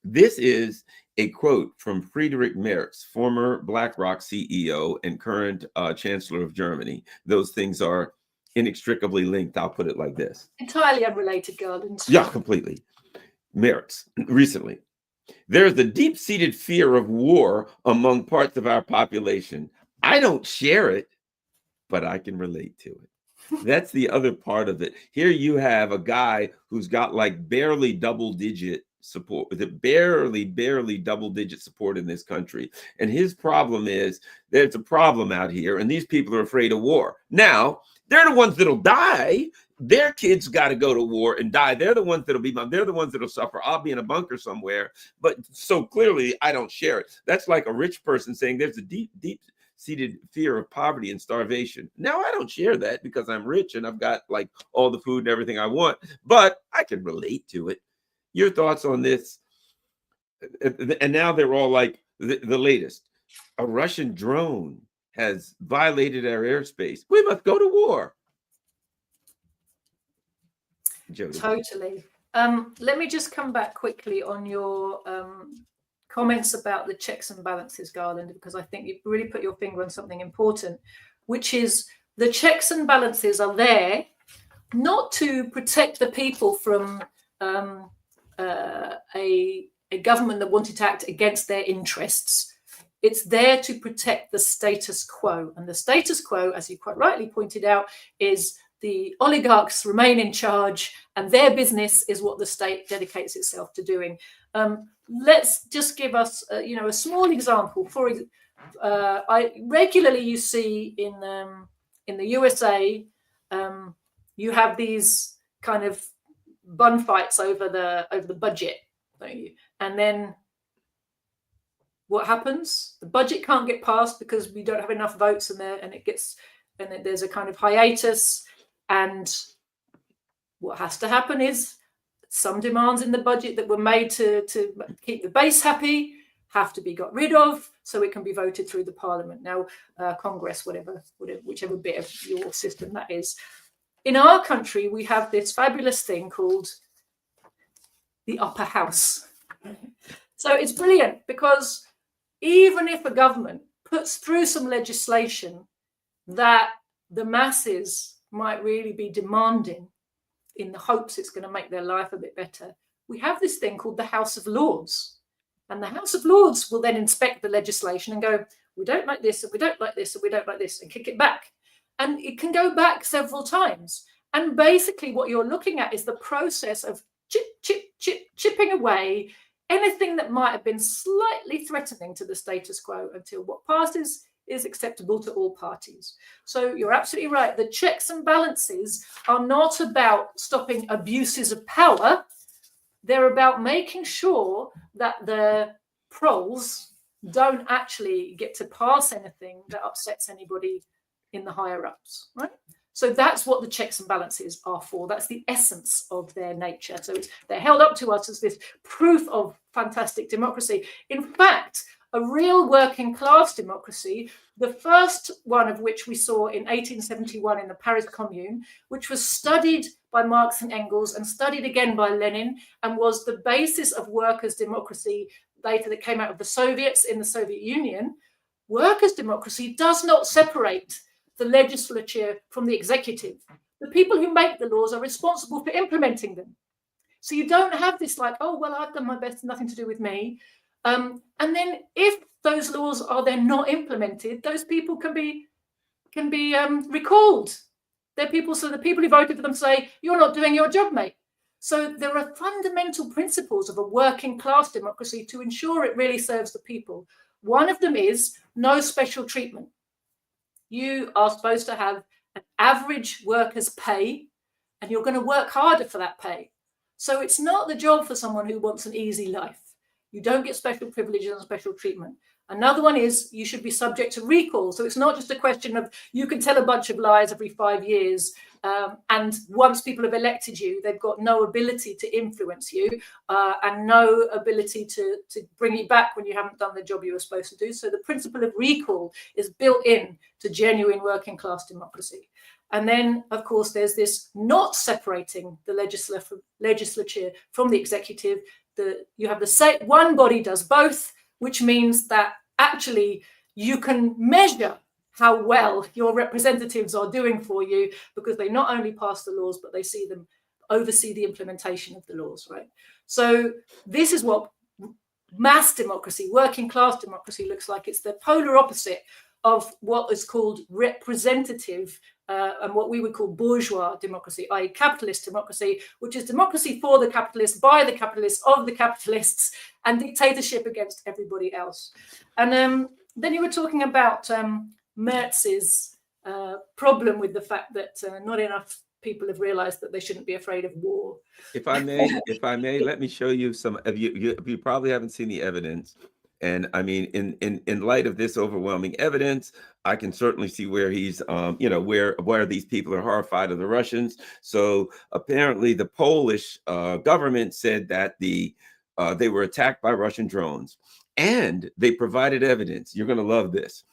This is a quote from Friedrich Merz, former BlackRock CEO and current Chancellor of Germany. Those things are inextricably linked. I'll put it like this. Entirely unrelated, Gardens. Yeah, completely. Merz, recently. There's a deep-seated fear of war among parts of our population. I don't share it, but I can relate to it. That's the other part of it. Here you have a guy who's got like barely double-digit support, barely double-digit support in this country. And his problem is there's a problem out here, and these people are afraid of war. Now, they're the ones that'll die. Their kids got to go to war and die. They're the ones that'll be, they're the ones that'll suffer. I'll be in a bunker somewhere. But so clearly, I don't share it. That's like a rich person saying there's a deep-seated fear of poverty and starvation. Now, I don't share that because I'm rich and I've got like all the food and everything I want, but I can relate to it. Your thoughts on this? And now they're all like the latest. A Russian drone has violated our airspace. We must go to war. Jodi. Totally. Let me just come back quickly on your comments about the checks and balances, Garland, because I think you've really put your finger on something important, which is the checks and balances are there not to protect the people from a government that wanted to act against their interests. It's there to protect the status quo. And the status quo, as you quite rightly pointed out, is the oligarchs remain in charge and their business is what the state dedicates itself to doing. Let's just give us, a small example. I regularly you see in the USA, you have these kind of bun fights over the budget, don't you? And then what happens? The budget can't get passed because we don't have enough votes in there, and there's a kind of hiatus. And what has to happen is some demands in the budget that were made to keep the base happy have to be got rid of so it can be voted through the parliament. Now, Congress, whichever bit of your system that is. In our country, we have this fabulous thing called the upper house. So it's brilliant because even if a government puts through some legislation that the masses might really be demanding in the hopes it's going to make their life a bit better, we have this thing called the House of Lords. And the House of Lords will then inspect the legislation and go, we don't like this, and we don't like this, and we don't like this, and kick it back. And it can go back several times. And basically what you're looking at is the process of chipping away anything that might have been slightly threatening to the status quo until what passes is acceptable to all parties. So you're absolutely right. The checks and balances are not about stopping abuses of power. They're about making sure that the proles don't actually get to pass anything that upsets anybody in the higher ups, right? So that's what the checks and balances are for. That's the essence of their nature. So they're held up to us as this proof of fantastic democracy. In fact, a real working class democracy, the first one of which we saw in 1871 in the Paris Commune, which was studied by Marx and Engels and studied again by Lenin and was the basis of workers' democracy later that came out of the Soviets in the Soviet Union. Workers' democracy does not separate the legislature from the executive. The people who make the laws are responsible for implementing them. So you don't have this like, oh, well, I've done my best, nothing to do with me. And then if those laws are then not implemented, those people can be recalled. They're people, so the people who voted for them say, you're not doing your job, mate. So there are fundamental principles of a working class democracy to ensure it really serves the people. One of them is no special treatment. You are supposed to have an average worker's pay, and you're going to work harder for that pay. So it's not the job for someone who wants an easy life. You don't get special privileges and special treatment. Another one is you should be subject to recall. So it's not just a question of you can tell a bunch of lies every 5 years. And once people have elected you, they've got no ability to influence you and no ability to bring you back when you haven't done the job you were supposed to do. So the principle of recall is built in to genuine working class democracy. And then, of course, there's this not separating the legislature from the executive. you have the same, one body does both, which means that actually you can measure how well your representatives are doing for you, because they not only pass the laws, but they oversee the implementation of the laws, right? So this is what mass democracy, working class democracy looks like. It's the polar opposite of what is called representative and what we would call bourgeois democracy, i.e. capitalist democracy, which is democracy for the capitalists, by the capitalists, of the capitalists, and dictatorship against everybody else. And then you were talking about Merz's problem with the fact that not enough people have realized that they shouldn't be afraid of war. If I may, let me show you some of you probably haven't seen the evidence. And I mean, in light of this overwhelming evidence, I can certainly see where he's, where these people are horrified of the Russians. So apparently the Polish government said that they were attacked by Russian drones, and they provided evidence. You're going to love this.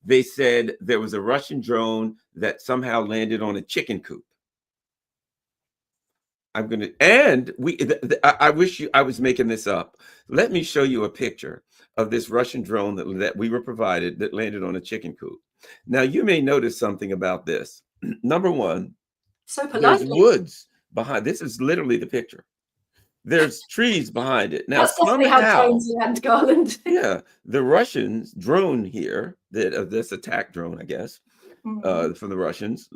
They said there was a Russian drone that somehow landed on a chicken coop. I wish I was making this up. Let me show you a picture of this Russian drone that we were provided that landed on a chicken coop. Now, you may notice something about this. Number one, so politely, there's woods behind. This is literally the picture. There's trees behind it. Now, that's definitely how drones land, Garland. Yeah, the Russians drone here, this attack drone, I guess, from the Russians,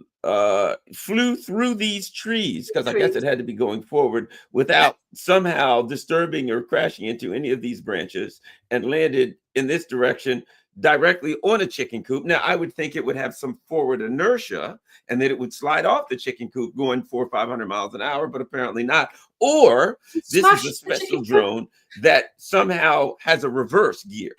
flew through these trees, because I guess it had to be going forward without somehow disturbing or crashing into any of these branches, and landed in this direction directly on a chicken coop. Now, I would think it would have some forward inertia and that it would slide off the chicken coop going 400 or 500 miles an hour, but apparently not. Or this is a special drone that somehow has a reverse gear,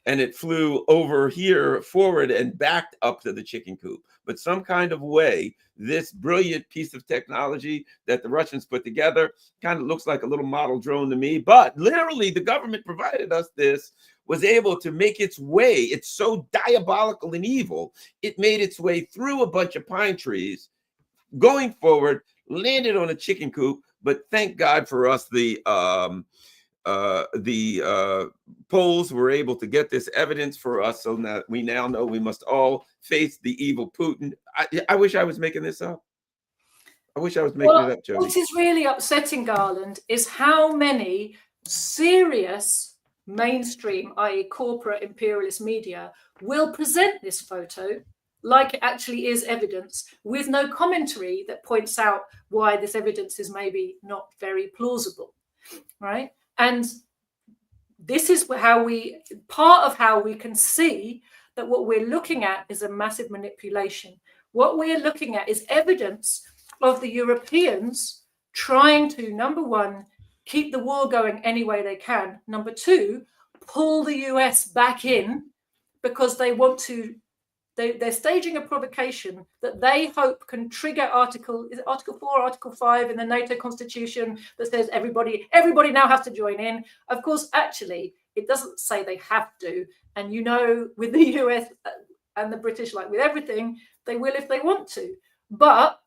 and it flew over here forward and backed up to the chicken coop. But some kind of way, this brilliant piece of technology that the Russians put together kind of looks like a little model drone to me. But literally, the government provided us this, was able to make its way. It's so diabolical and evil. It made its way through a bunch of pine trees, going forward, landed on a chicken coop. But thank God for us, the Poles were able to get this evidence for us, so that we now know we must all face the evil Putin. I wish I was making this up. I wish I was making it up, Jody. What is really upsetting, Garland, is how many serious mainstream, i.e. corporate imperialist media, will present this photo like it actually is evidence, with no commentary that points out why this evidence is maybe not very plausible, right? And this is part of how we can see that what we're looking at is a massive manipulation. What we're looking at is evidence of the Europeans trying to, number one, keep the war going any way they can. Number two, pull the US back in, because they want to, they're staging a provocation that they hope can trigger Article 4 or Article 5 in the NATO constitution that says everybody now has to join in. Of course, actually, it doesn't say they have to. And with the US and the British, like with everything, they will if they want to. But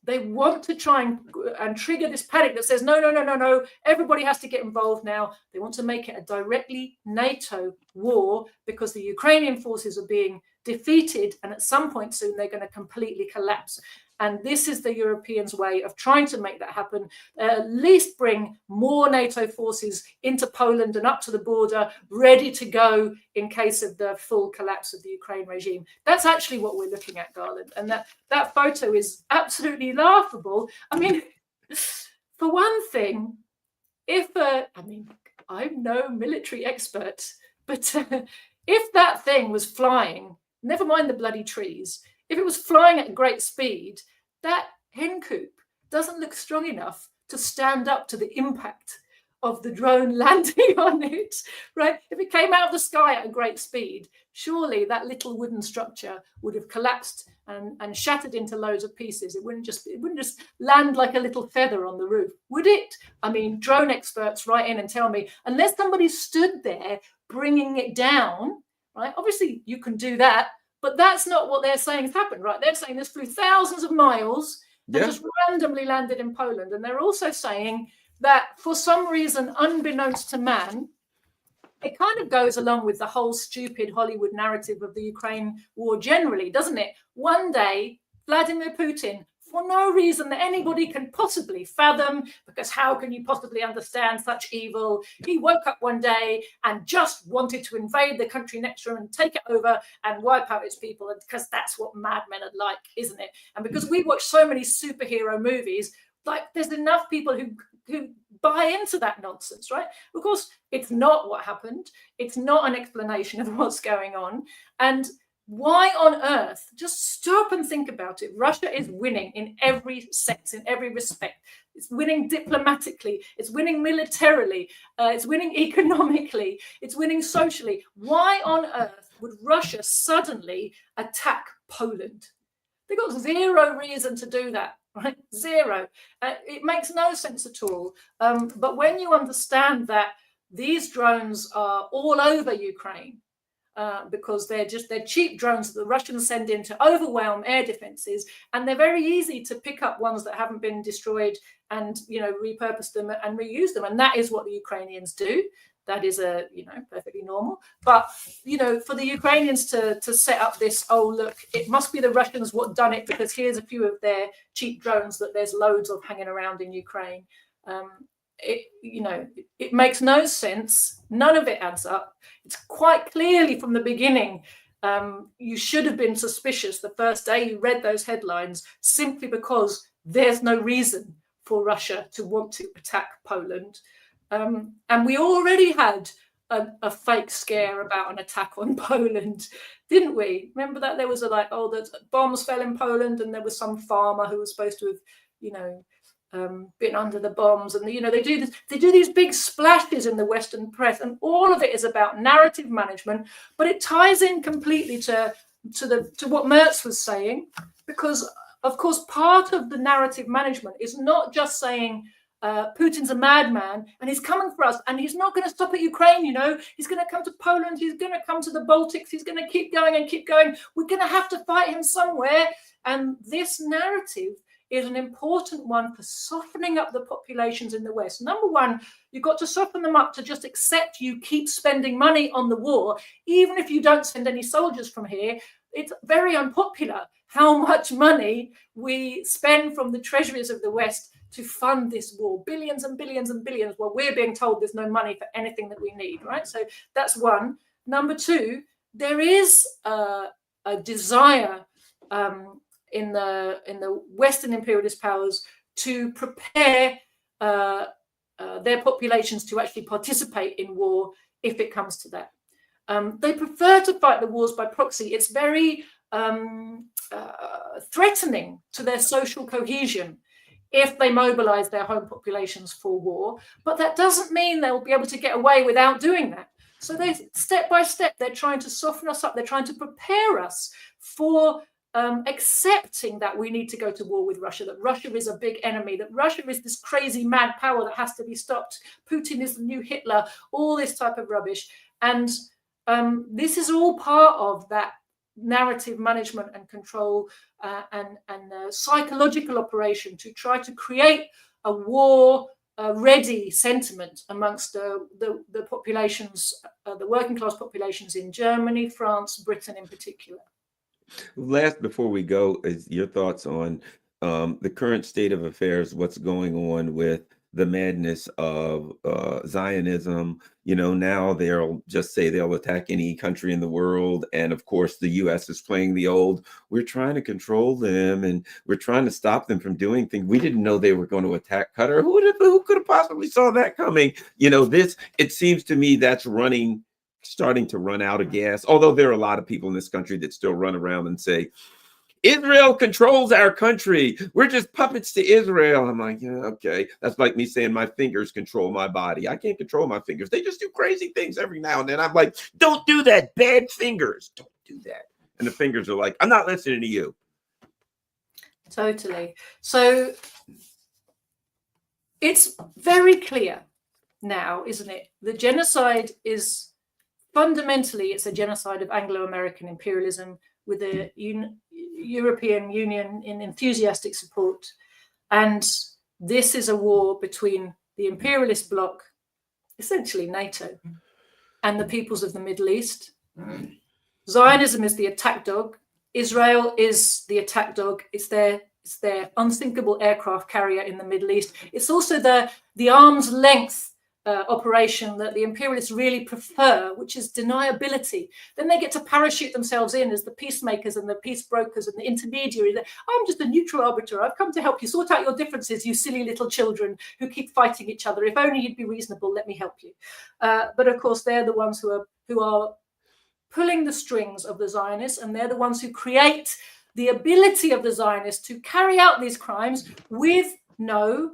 they want to try and trigger this panic that says, no, everybody has to get involved now. They want to make it a directly NATO war, because the Ukrainian forces are being defeated, and at some point soon they're going to completely collapse. And this is the Europeans' way of trying to make that happen. At least bring more NATO forces into Poland and up to the border, ready to go in case of the full collapse of the Ukraine regime. That's actually what we're looking at, Garland. And that photo is absolutely laughable. I mean, for one thing, I'm no military expert, but if that thing was flying, never mind the bloody trees, if it was flying at great speed, that hen coop doesn't look strong enough to stand up to the impact of the drone landing on it, right? If it came out of the sky at a great speed, surely that little wooden structure would have collapsed and shattered into loads of pieces. It wouldn't just land like a little feather on the roof, would it? I mean, drone experts write in and tell me, unless somebody stood there bringing it down, right? Obviously, you can do that. But that's not what they're saying has happened, right? They're saying this flew thousands of miles and just randomly landed in Poland. And they're also saying that for some reason, unbeknownst to man, it kind of goes along with the whole stupid Hollywood narrative of the Ukraine war generally, doesn't it? One day, Vladimir Putin, for no reason that anybody can possibly fathom, because how can you possibly understand such evil? He woke up one day and just wanted to invade the country next to him and take it over and wipe out its people, because that's what madmen are like, isn't it? And because we watch so many superhero movies, like there's enough people who buy into that nonsense, right? Of course, it's not what happened. It's not an explanation of what's going on. And why on earth, just stop and think about it. Russia is winning in every sense, in every respect. It's winning diplomatically. It's winning militarily. It's winning economically. It's winning socially. Why on earth would Russia suddenly attack Poland? They've got zero reason to do that, right? Zero. It makes no sense at all. But when you understand that these drones are all over Ukraine, because they're cheap drones that the Russians send in to overwhelm air defenses, and they're very easy to pick up ones that haven't been destroyed and repurpose them and reuse them, and that is what the Ukrainians do. That is perfectly normal. But for the Ukrainians to set up this, oh look, it must be the Russians what done it, because here's a few of their cheap drones that there's loads of hanging around in Ukraine. It makes no sense. None of it adds up. It's quite clearly from the beginning. You should have been suspicious the first day you read those headlines, simply because there's no reason for Russia to want to attack Poland. And we already had a fake scare about an attack on Poland, didn't we? Remember that there was the bombs fell in Poland, and there was some farmer who was supposed to have, been under the bombs, and they do these big splashes in the Western press, and all of it is about narrative management. But it ties in completely to what Merz was saying, because of course part of the narrative management is not just saying Putin's a madman and he's coming for us, and he's not going to stop at Ukraine. He's going to come to Poland, he's going to come to the Baltics, he's going to keep going and keep going. We're going to have to fight him somewhere. And this narrative is an important one for softening up the populations in the West. Number one, you've got to soften them up to just accept you keep spending money on the war, even if you don't send any soldiers from here. It's very unpopular how much money we spend from the treasuries of the West to fund this war, billions and billions and billions, while we're being told there's no money for anything that we need, right? So that's one. Number two, there is a desire in the Western imperialist powers to prepare their populations to actually participate in war if it comes to that. They prefer to fight the wars by proxy. It's very threatening to their social cohesion if they mobilize their home populations for war. But that doesn't mean they'll be able to get away without doing that. So they step by step, they're trying to soften us up. They're trying to prepare us for accepting that we need to go to war with Russia, that Russia is a big enemy, that Russia is this crazy mad power that has to be stopped. Putin is the new Hitler, all this type of rubbish. And this is all part of that narrative management and control and psychological operation to try to create a war ready sentiment amongst the populations, the working class populations in Germany, France, Britain in particular. Last, before we go, is your thoughts on the current state of affairs, what's going on with the madness of Zionism. Now they'll just say they'll attack any country in the world. And of course, the US is playing the old, we're trying to control them and we're trying to stop them from doing things. We didn't know they were going to attack Qatar. Who could have possibly saw that coming? It seems to me that's starting to run out of gas. Although there are a lot of people in this country that still run around and say, Israel controls our country. We're just puppets to Israel. I'm like, yeah, okay. That's like me saying my fingers control my body. I can't control my fingers. They just do crazy things every now and then. I'm like, don't do that. Bad fingers. Don't do that. And the fingers are like, I'm not listening to you. Totally. So it's very clear now, isn't it? The genocide is fundamentally, it's a genocide of Anglo-American imperialism with the European Union in enthusiastic support. And this is a war between the imperialist bloc, essentially NATO, and the peoples of the Middle East. Zionism is the attack dog. Israel is the attack dog. It's their unsinkable aircraft carrier in the Middle East. It's also the arm's length operation that the imperialists really prefer, which is deniability. Then they get to parachute themselves in as the peacemakers and the peace brokers and the intermediaries. I'm just a neutral arbiter. I've come to help you sort out your differences, you silly little children who keep fighting each other. If only you'd be reasonable, let me help you. But of course, they're the ones who are pulling the strings of the Zionists, and they're the ones who create the ability of the Zionists to carry out these crimes with no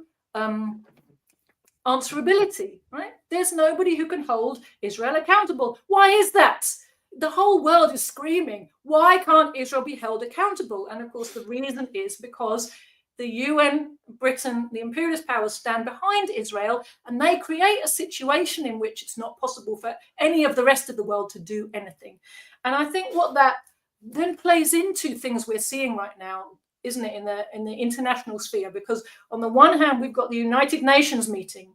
answerability, right? There's nobody who can hold Israel accountable. Why is that? The whole world is screaming, why can't Israel be held accountable? And of course, the reason is because the UN, Britain, the imperialist powers stand behind Israel, and they create a situation in which it's not possible for any of the rest of the world to do anything. And I think what that then plays into things we're seeing right now, isn't it, in the international sphere? Because on the one hand, we've got the United Nations meeting,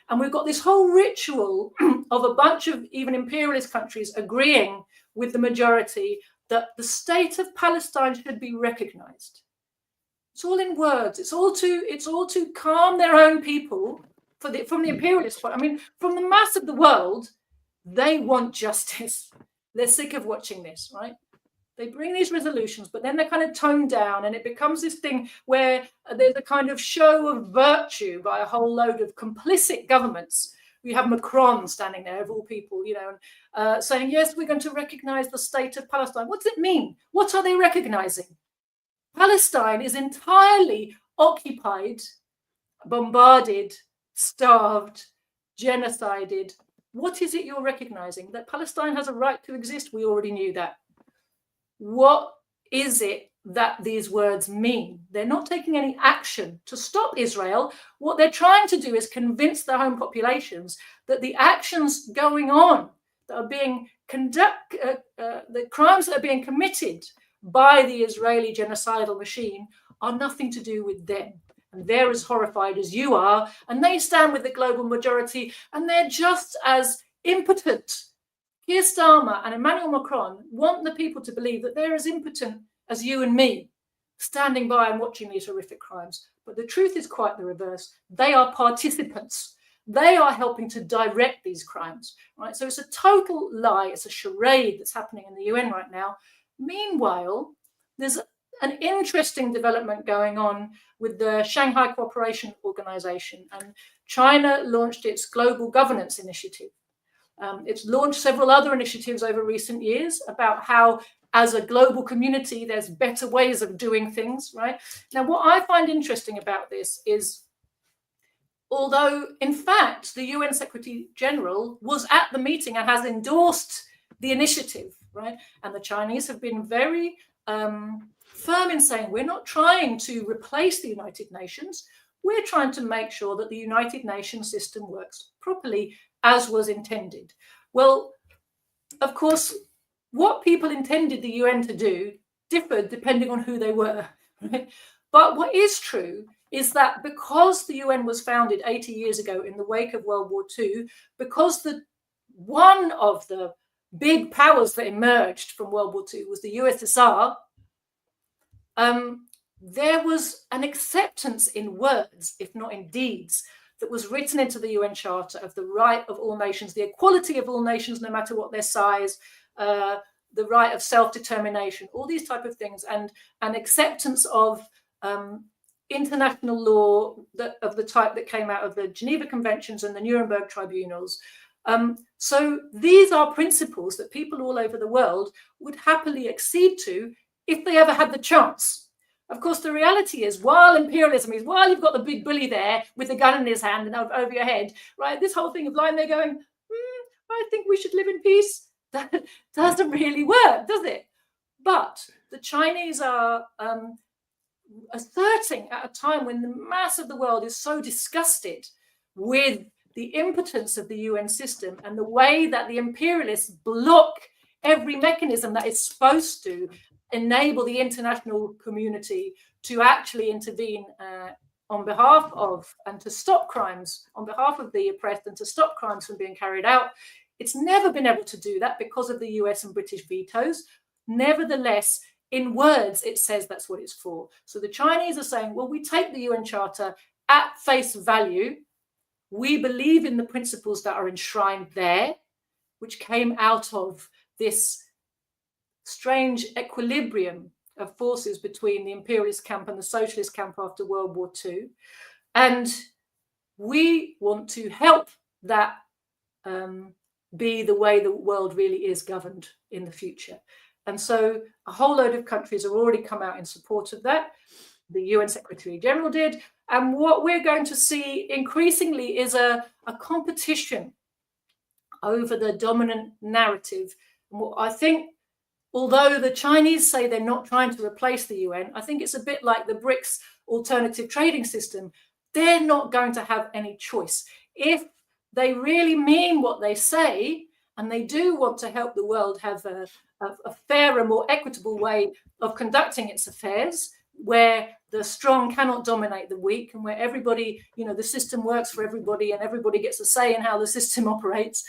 and we've got this whole ritual of a bunch of even imperialist countries agreeing with the majority that the state of Palestine should be recognized. It's all in words. It's all to calm their own people from the imperialist point. I mean, from the mass of the world, they want justice. They're sick of watching this, right? They bring these resolutions, but then they're kind of toned down, and it becomes this thing where there's a kind of show of virtue by a whole load of complicit governments. We have Macron standing there, of all people, saying, yes, we're going to recognize the state of Palestine. What does it mean? What are they recognizing? Palestine is entirely occupied, bombarded, starved, genocided. What is it you're recognizing? That Palestine has a right to exist? We already knew that. What is it that these words mean? They're not taking any action to stop Israel. What they're trying to do is convince their home populations that the actions going on that are being the crimes that are being committed by the Israeli genocidal machine are nothing to do with them. And they're as horrified as you are, and they stand with the global majority, and they're just as impotent. Keir Starmer and Emmanuel Macron want the people to believe that they're as impotent as you and me, standing by and watching these horrific crimes. But the truth is quite the reverse. They are participants. They are helping to direct these crimes, right? So it's a total lie. It's a charade that's happening in the UN right now. Meanwhile, there's an interesting development going on with the Shanghai Cooperation Organization, and China launched its Global Governance Initiative. It's launched several other initiatives over recent years about how, as a global community, there's better ways of doing things, right? Now, what I find interesting about this is, although, in fact, the UN Secretary General was at the meeting and has endorsed the initiative, right? And the Chinese have been very firm in saying, we're not trying to replace the United Nations. We're trying to make sure that the United Nations system works properly as was intended. Well, of course, what people intended the UN to do differed depending on who they were, right? But what is true is that because the UN was founded 80 years ago in the wake of World War II, because one of the big powers that emerged from World War II was the USSR, there was an acceptance in words, if not in deeds, that was written into the UN Charter of the right of all nations, the equality of all nations, no matter what their size, the right of self-determination, all these type of things, and an acceptance of international law of the type that came out of the Geneva Conventions and the Nuremberg tribunals. So these are principles that people all over the world would happily accede to if they ever had the chance. Of course, the reality is, while imperialism is, while you've got the big bully there with the gun in his hand and over your head, right, this whole thing of lying there going, I think we should live in peace, that doesn't really work, does it? But the Chinese are asserting at a time when the mass of the world is so disgusted with the impotence of the UN system and the way that the imperialists block every mechanism that is supposed to enable the international community to actually intervene on behalf of and to stop crimes on behalf of the oppressed and to stop crimes from being carried out. It's never been able to do that because of the US and British vetoes. Nevertheless, in words, it says that's what it's for. So the Chinese are saying, well, we take the UN Charter at face value. We believe in the principles that are enshrined there, which came out of this strange equilibrium of forces between the imperialist camp and the socialist camp after World War II. And we want to help that be the way the world really is governed in the future. And so a whole load of countries have already come out in support of that. The UN Secretary General did. And what we're going to see increasingly is a competition over the dominant narrative. And what I think, although the Chinese say they're not trying to replace the UN, I think it's a bit like the BRICS alternative trading system. They're not going to have any choice. If they really mean what they say, and they do want to help the world have a fairer, more equitable way of conducting its affairs, where the strong cannot dominate the weak, and where everybody, the system works for everybody and everybody gets a say in how the system operates,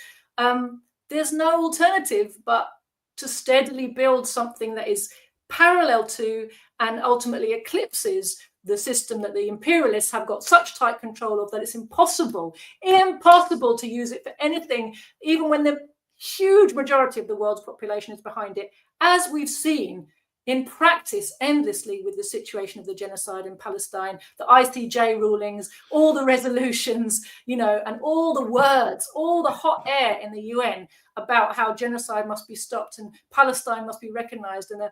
there's no alternative but to steadily build something that is parallel to and ultimately eclipses the system that the imperialists have got such tight control of that it's impossible to use it for anything, even when the huge majority of the world's population is behind it, as we've seen in practice endlessly with the situation of the genocide in Palestine, the ICJ rulings, all the resolutions, and all the words, all the hot air in the UN about how genocide must be stopped and Palestine must be recognized. And,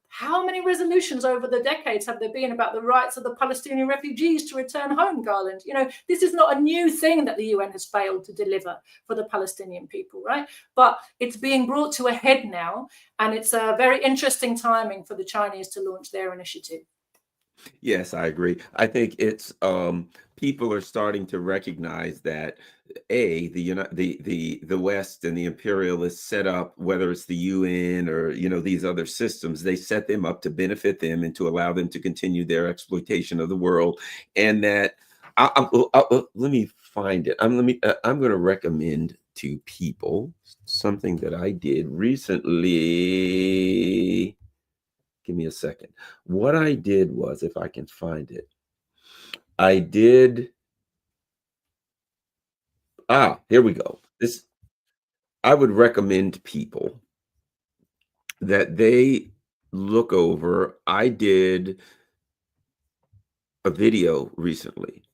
how many resolutions over the decades have there been about the rights of the Palestinian refugees to return home, Garland? This is not a new thing that the UN has failed to deliver for the Palestinian people, right? But it's being brought to a head now, and it's a very interesting timing for the Chinese to launch their initiative. Yes, I agree. I think it's people are starting to recognize that the West and the imperialists set up, whether it's the UN or these other systems, they set them up to benefit them and to allow them to continue their exploitation of the world. And that let me find it. I'm going to recommend to people something that I did recently. Give me a second. What I did was, if I can find it, here we go. I would recommend people that they look over. I did a video recently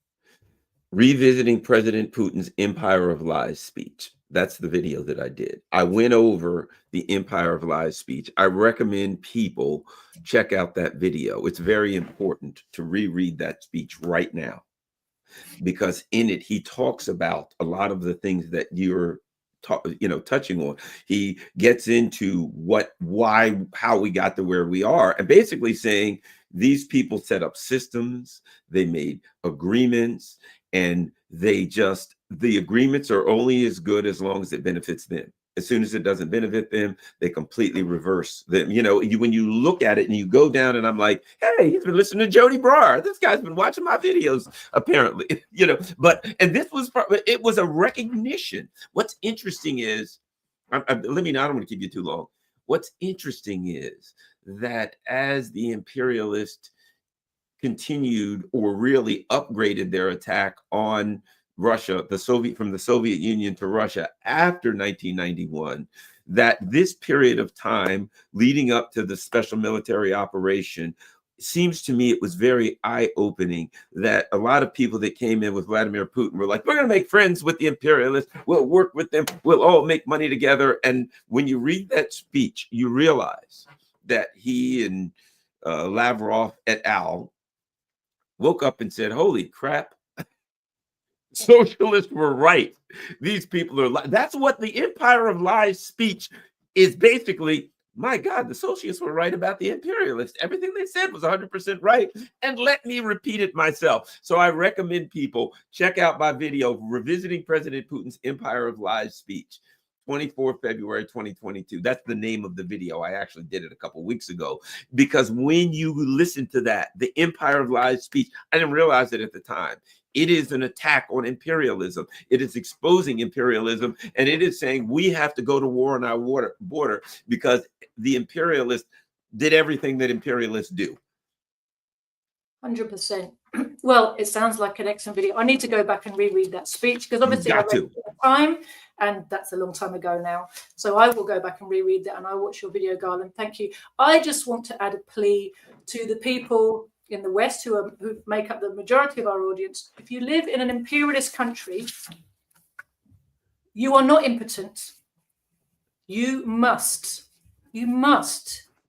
revisiting President Putin's Empire of Lies speech. That's the video that I did. I went over the Empire of Lies speech. I recommend people check out that video. It's very important to reread that speech right now, because in it, he talks about a lot of the things that you're touching on. He gets into how we got to where we are, and basically saying these people set up systems, they made agreements, and the agreements are only as good as long as it benefits them. As soon as it doesn't benefit them, they completely reverse them. When you look at it and you go down, and I'm like, hey, he's been listening to Joti Brar. This guy's been watching my videos, apparently. It was a recognition. What's interesting is, I don't want to keep you too long. What's interesting is that as the imperialists continued or really upgraded their attack on Russia, from the Soviet Union to Russia after 1991, that this period of time leading up to the special military operation, seems to me it was very eye-opening that a lot of people that came in with Vladimir Putin were like, we're going to make friends with the imperialists, we'll work with them, we'll all make money together. And when you read that speech, you realize that he and Lavrov et al. Woke up and said, holy crap, socialists were right. These people are that's what the Empire of Lies speech is basically. My God, the socialists were right about the imperialists. Everything they said was 100% right. And let me repeat it myself. So I recommend people check out my video revisiting President Putin's Empire of Lies speech. 24 February 2022. That's the name of the video. I actually did it a couple weeks ago, because when you listen to that, the Empire of Lies speech, I didn't realize it at the time. It is an attack on imperialism. It is exposing imperialism, and it is saying we have to go to war on our border because the imperialists did everything that imperialists do. 100%. Well, it sounds like an excellent video. I need to go back and reread that speech, because obviously I read it at the time, and that's a long time ago now. So I will go back and reread that, and I'll watch your video, Garland. Thank you. I just want to add a plea to the people in the West who make up the majority of our audience. If you live in an imperialist country, you are not impotent. You must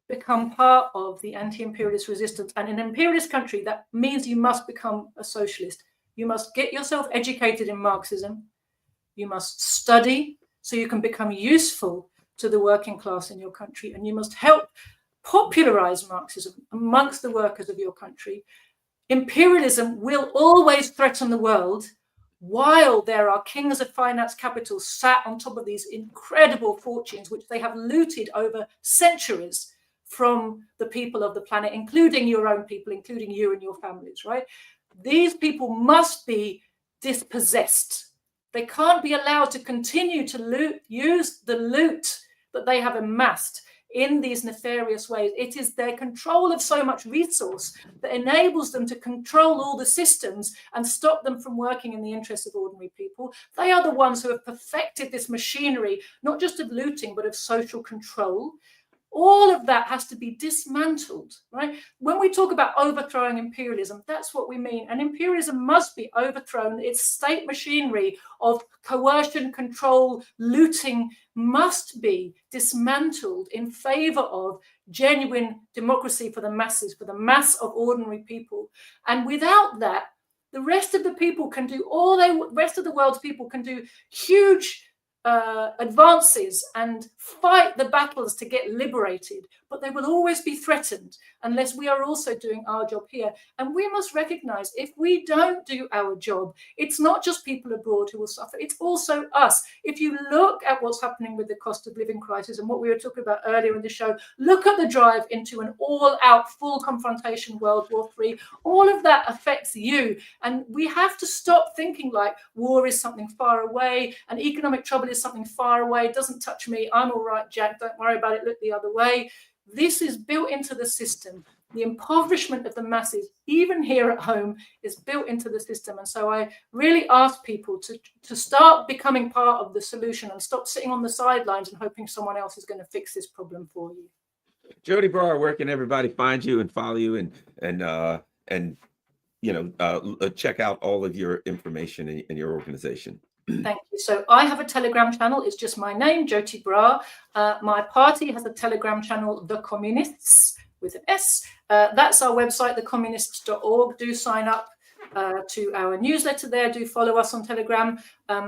become part of the anti-imperialist resistance. And in an imperialist country, that means you must become a socialist. You must get yourself educated in Marxism. You must study so you can become useful to the working class in your country. And you must help popularize Marxism amongst the workers of your country. Imperialism will always threaten the world, while there are kings of finance capital sat on top of these incredible fortunes, which they have looted over centuries from the people of the planet, including your own people, including you and your families, right? These people must be dispossessed. They can't be allowed to continue to use the loot that they have amassed in these nefarious ways. It is their control of so much resource that enables them to control all the systems and stop them from working in the interests of ordinary people. They are the ones who have perfected this machinery, not just of looting, but of social control. All of that has to be dismantled, right? When we talk about overthrowing imperialism, that's what we mean. And imperialism must be overthrown. Its state machinery of coercion, control, looting must be dismantled in favor of genuine democracy for the masses, for the mass of ordinary people. And without that, the rest of the people can do rest of the world's people can do huge advances and fight the battles to get liberated, but they will always be threatened unless we are also doing our job here. And we must recognize, if we don't do our job, it's not just people abroad who will suffer, it's also us. If you look at what's happening with the cost of living crisis and what we were talking about earlier in the show, look at the drive into an all-out full confrontation World War III. All of that affects you, and we have to stop thinking like war is something far away and economic trouble is something far away. It doesn't touch me. I'm all right, Jack. Don't worry about it. Look the other way. This is built into the system. The impoverishment of the masses, even here at home, is built into the system. And so I really ask people to start becoming part of the solution and stop sitting on the sidelines and hoping someone else is going to fix this problem for you. Joti Brar, where can everybody find you and follow you and check out all of your information in your organization? Thank you. So I have a Telegram channel. It's just my name, Joti Brar. My party has a Telegram channel, The Communists, with an S. That's our website, thecommunists.org. Do sign up to our newsletter there. Do follow us on Telegram.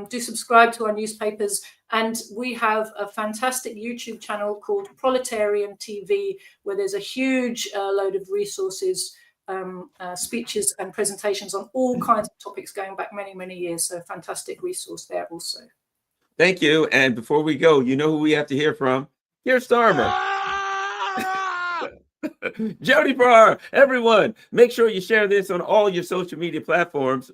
Do subscribe to our newspapers. And we have a fantastic YouTube channel called Proletarian TV, where there's a huge load of resources, speeches and presentations on all kinds of topics going back many, many years. So a fantastic resource there also. Thank you. And before we go, you know who we have to hear from? Keir Starmer. Joti Brar, everyone, make sure you share this on all your social media platforms.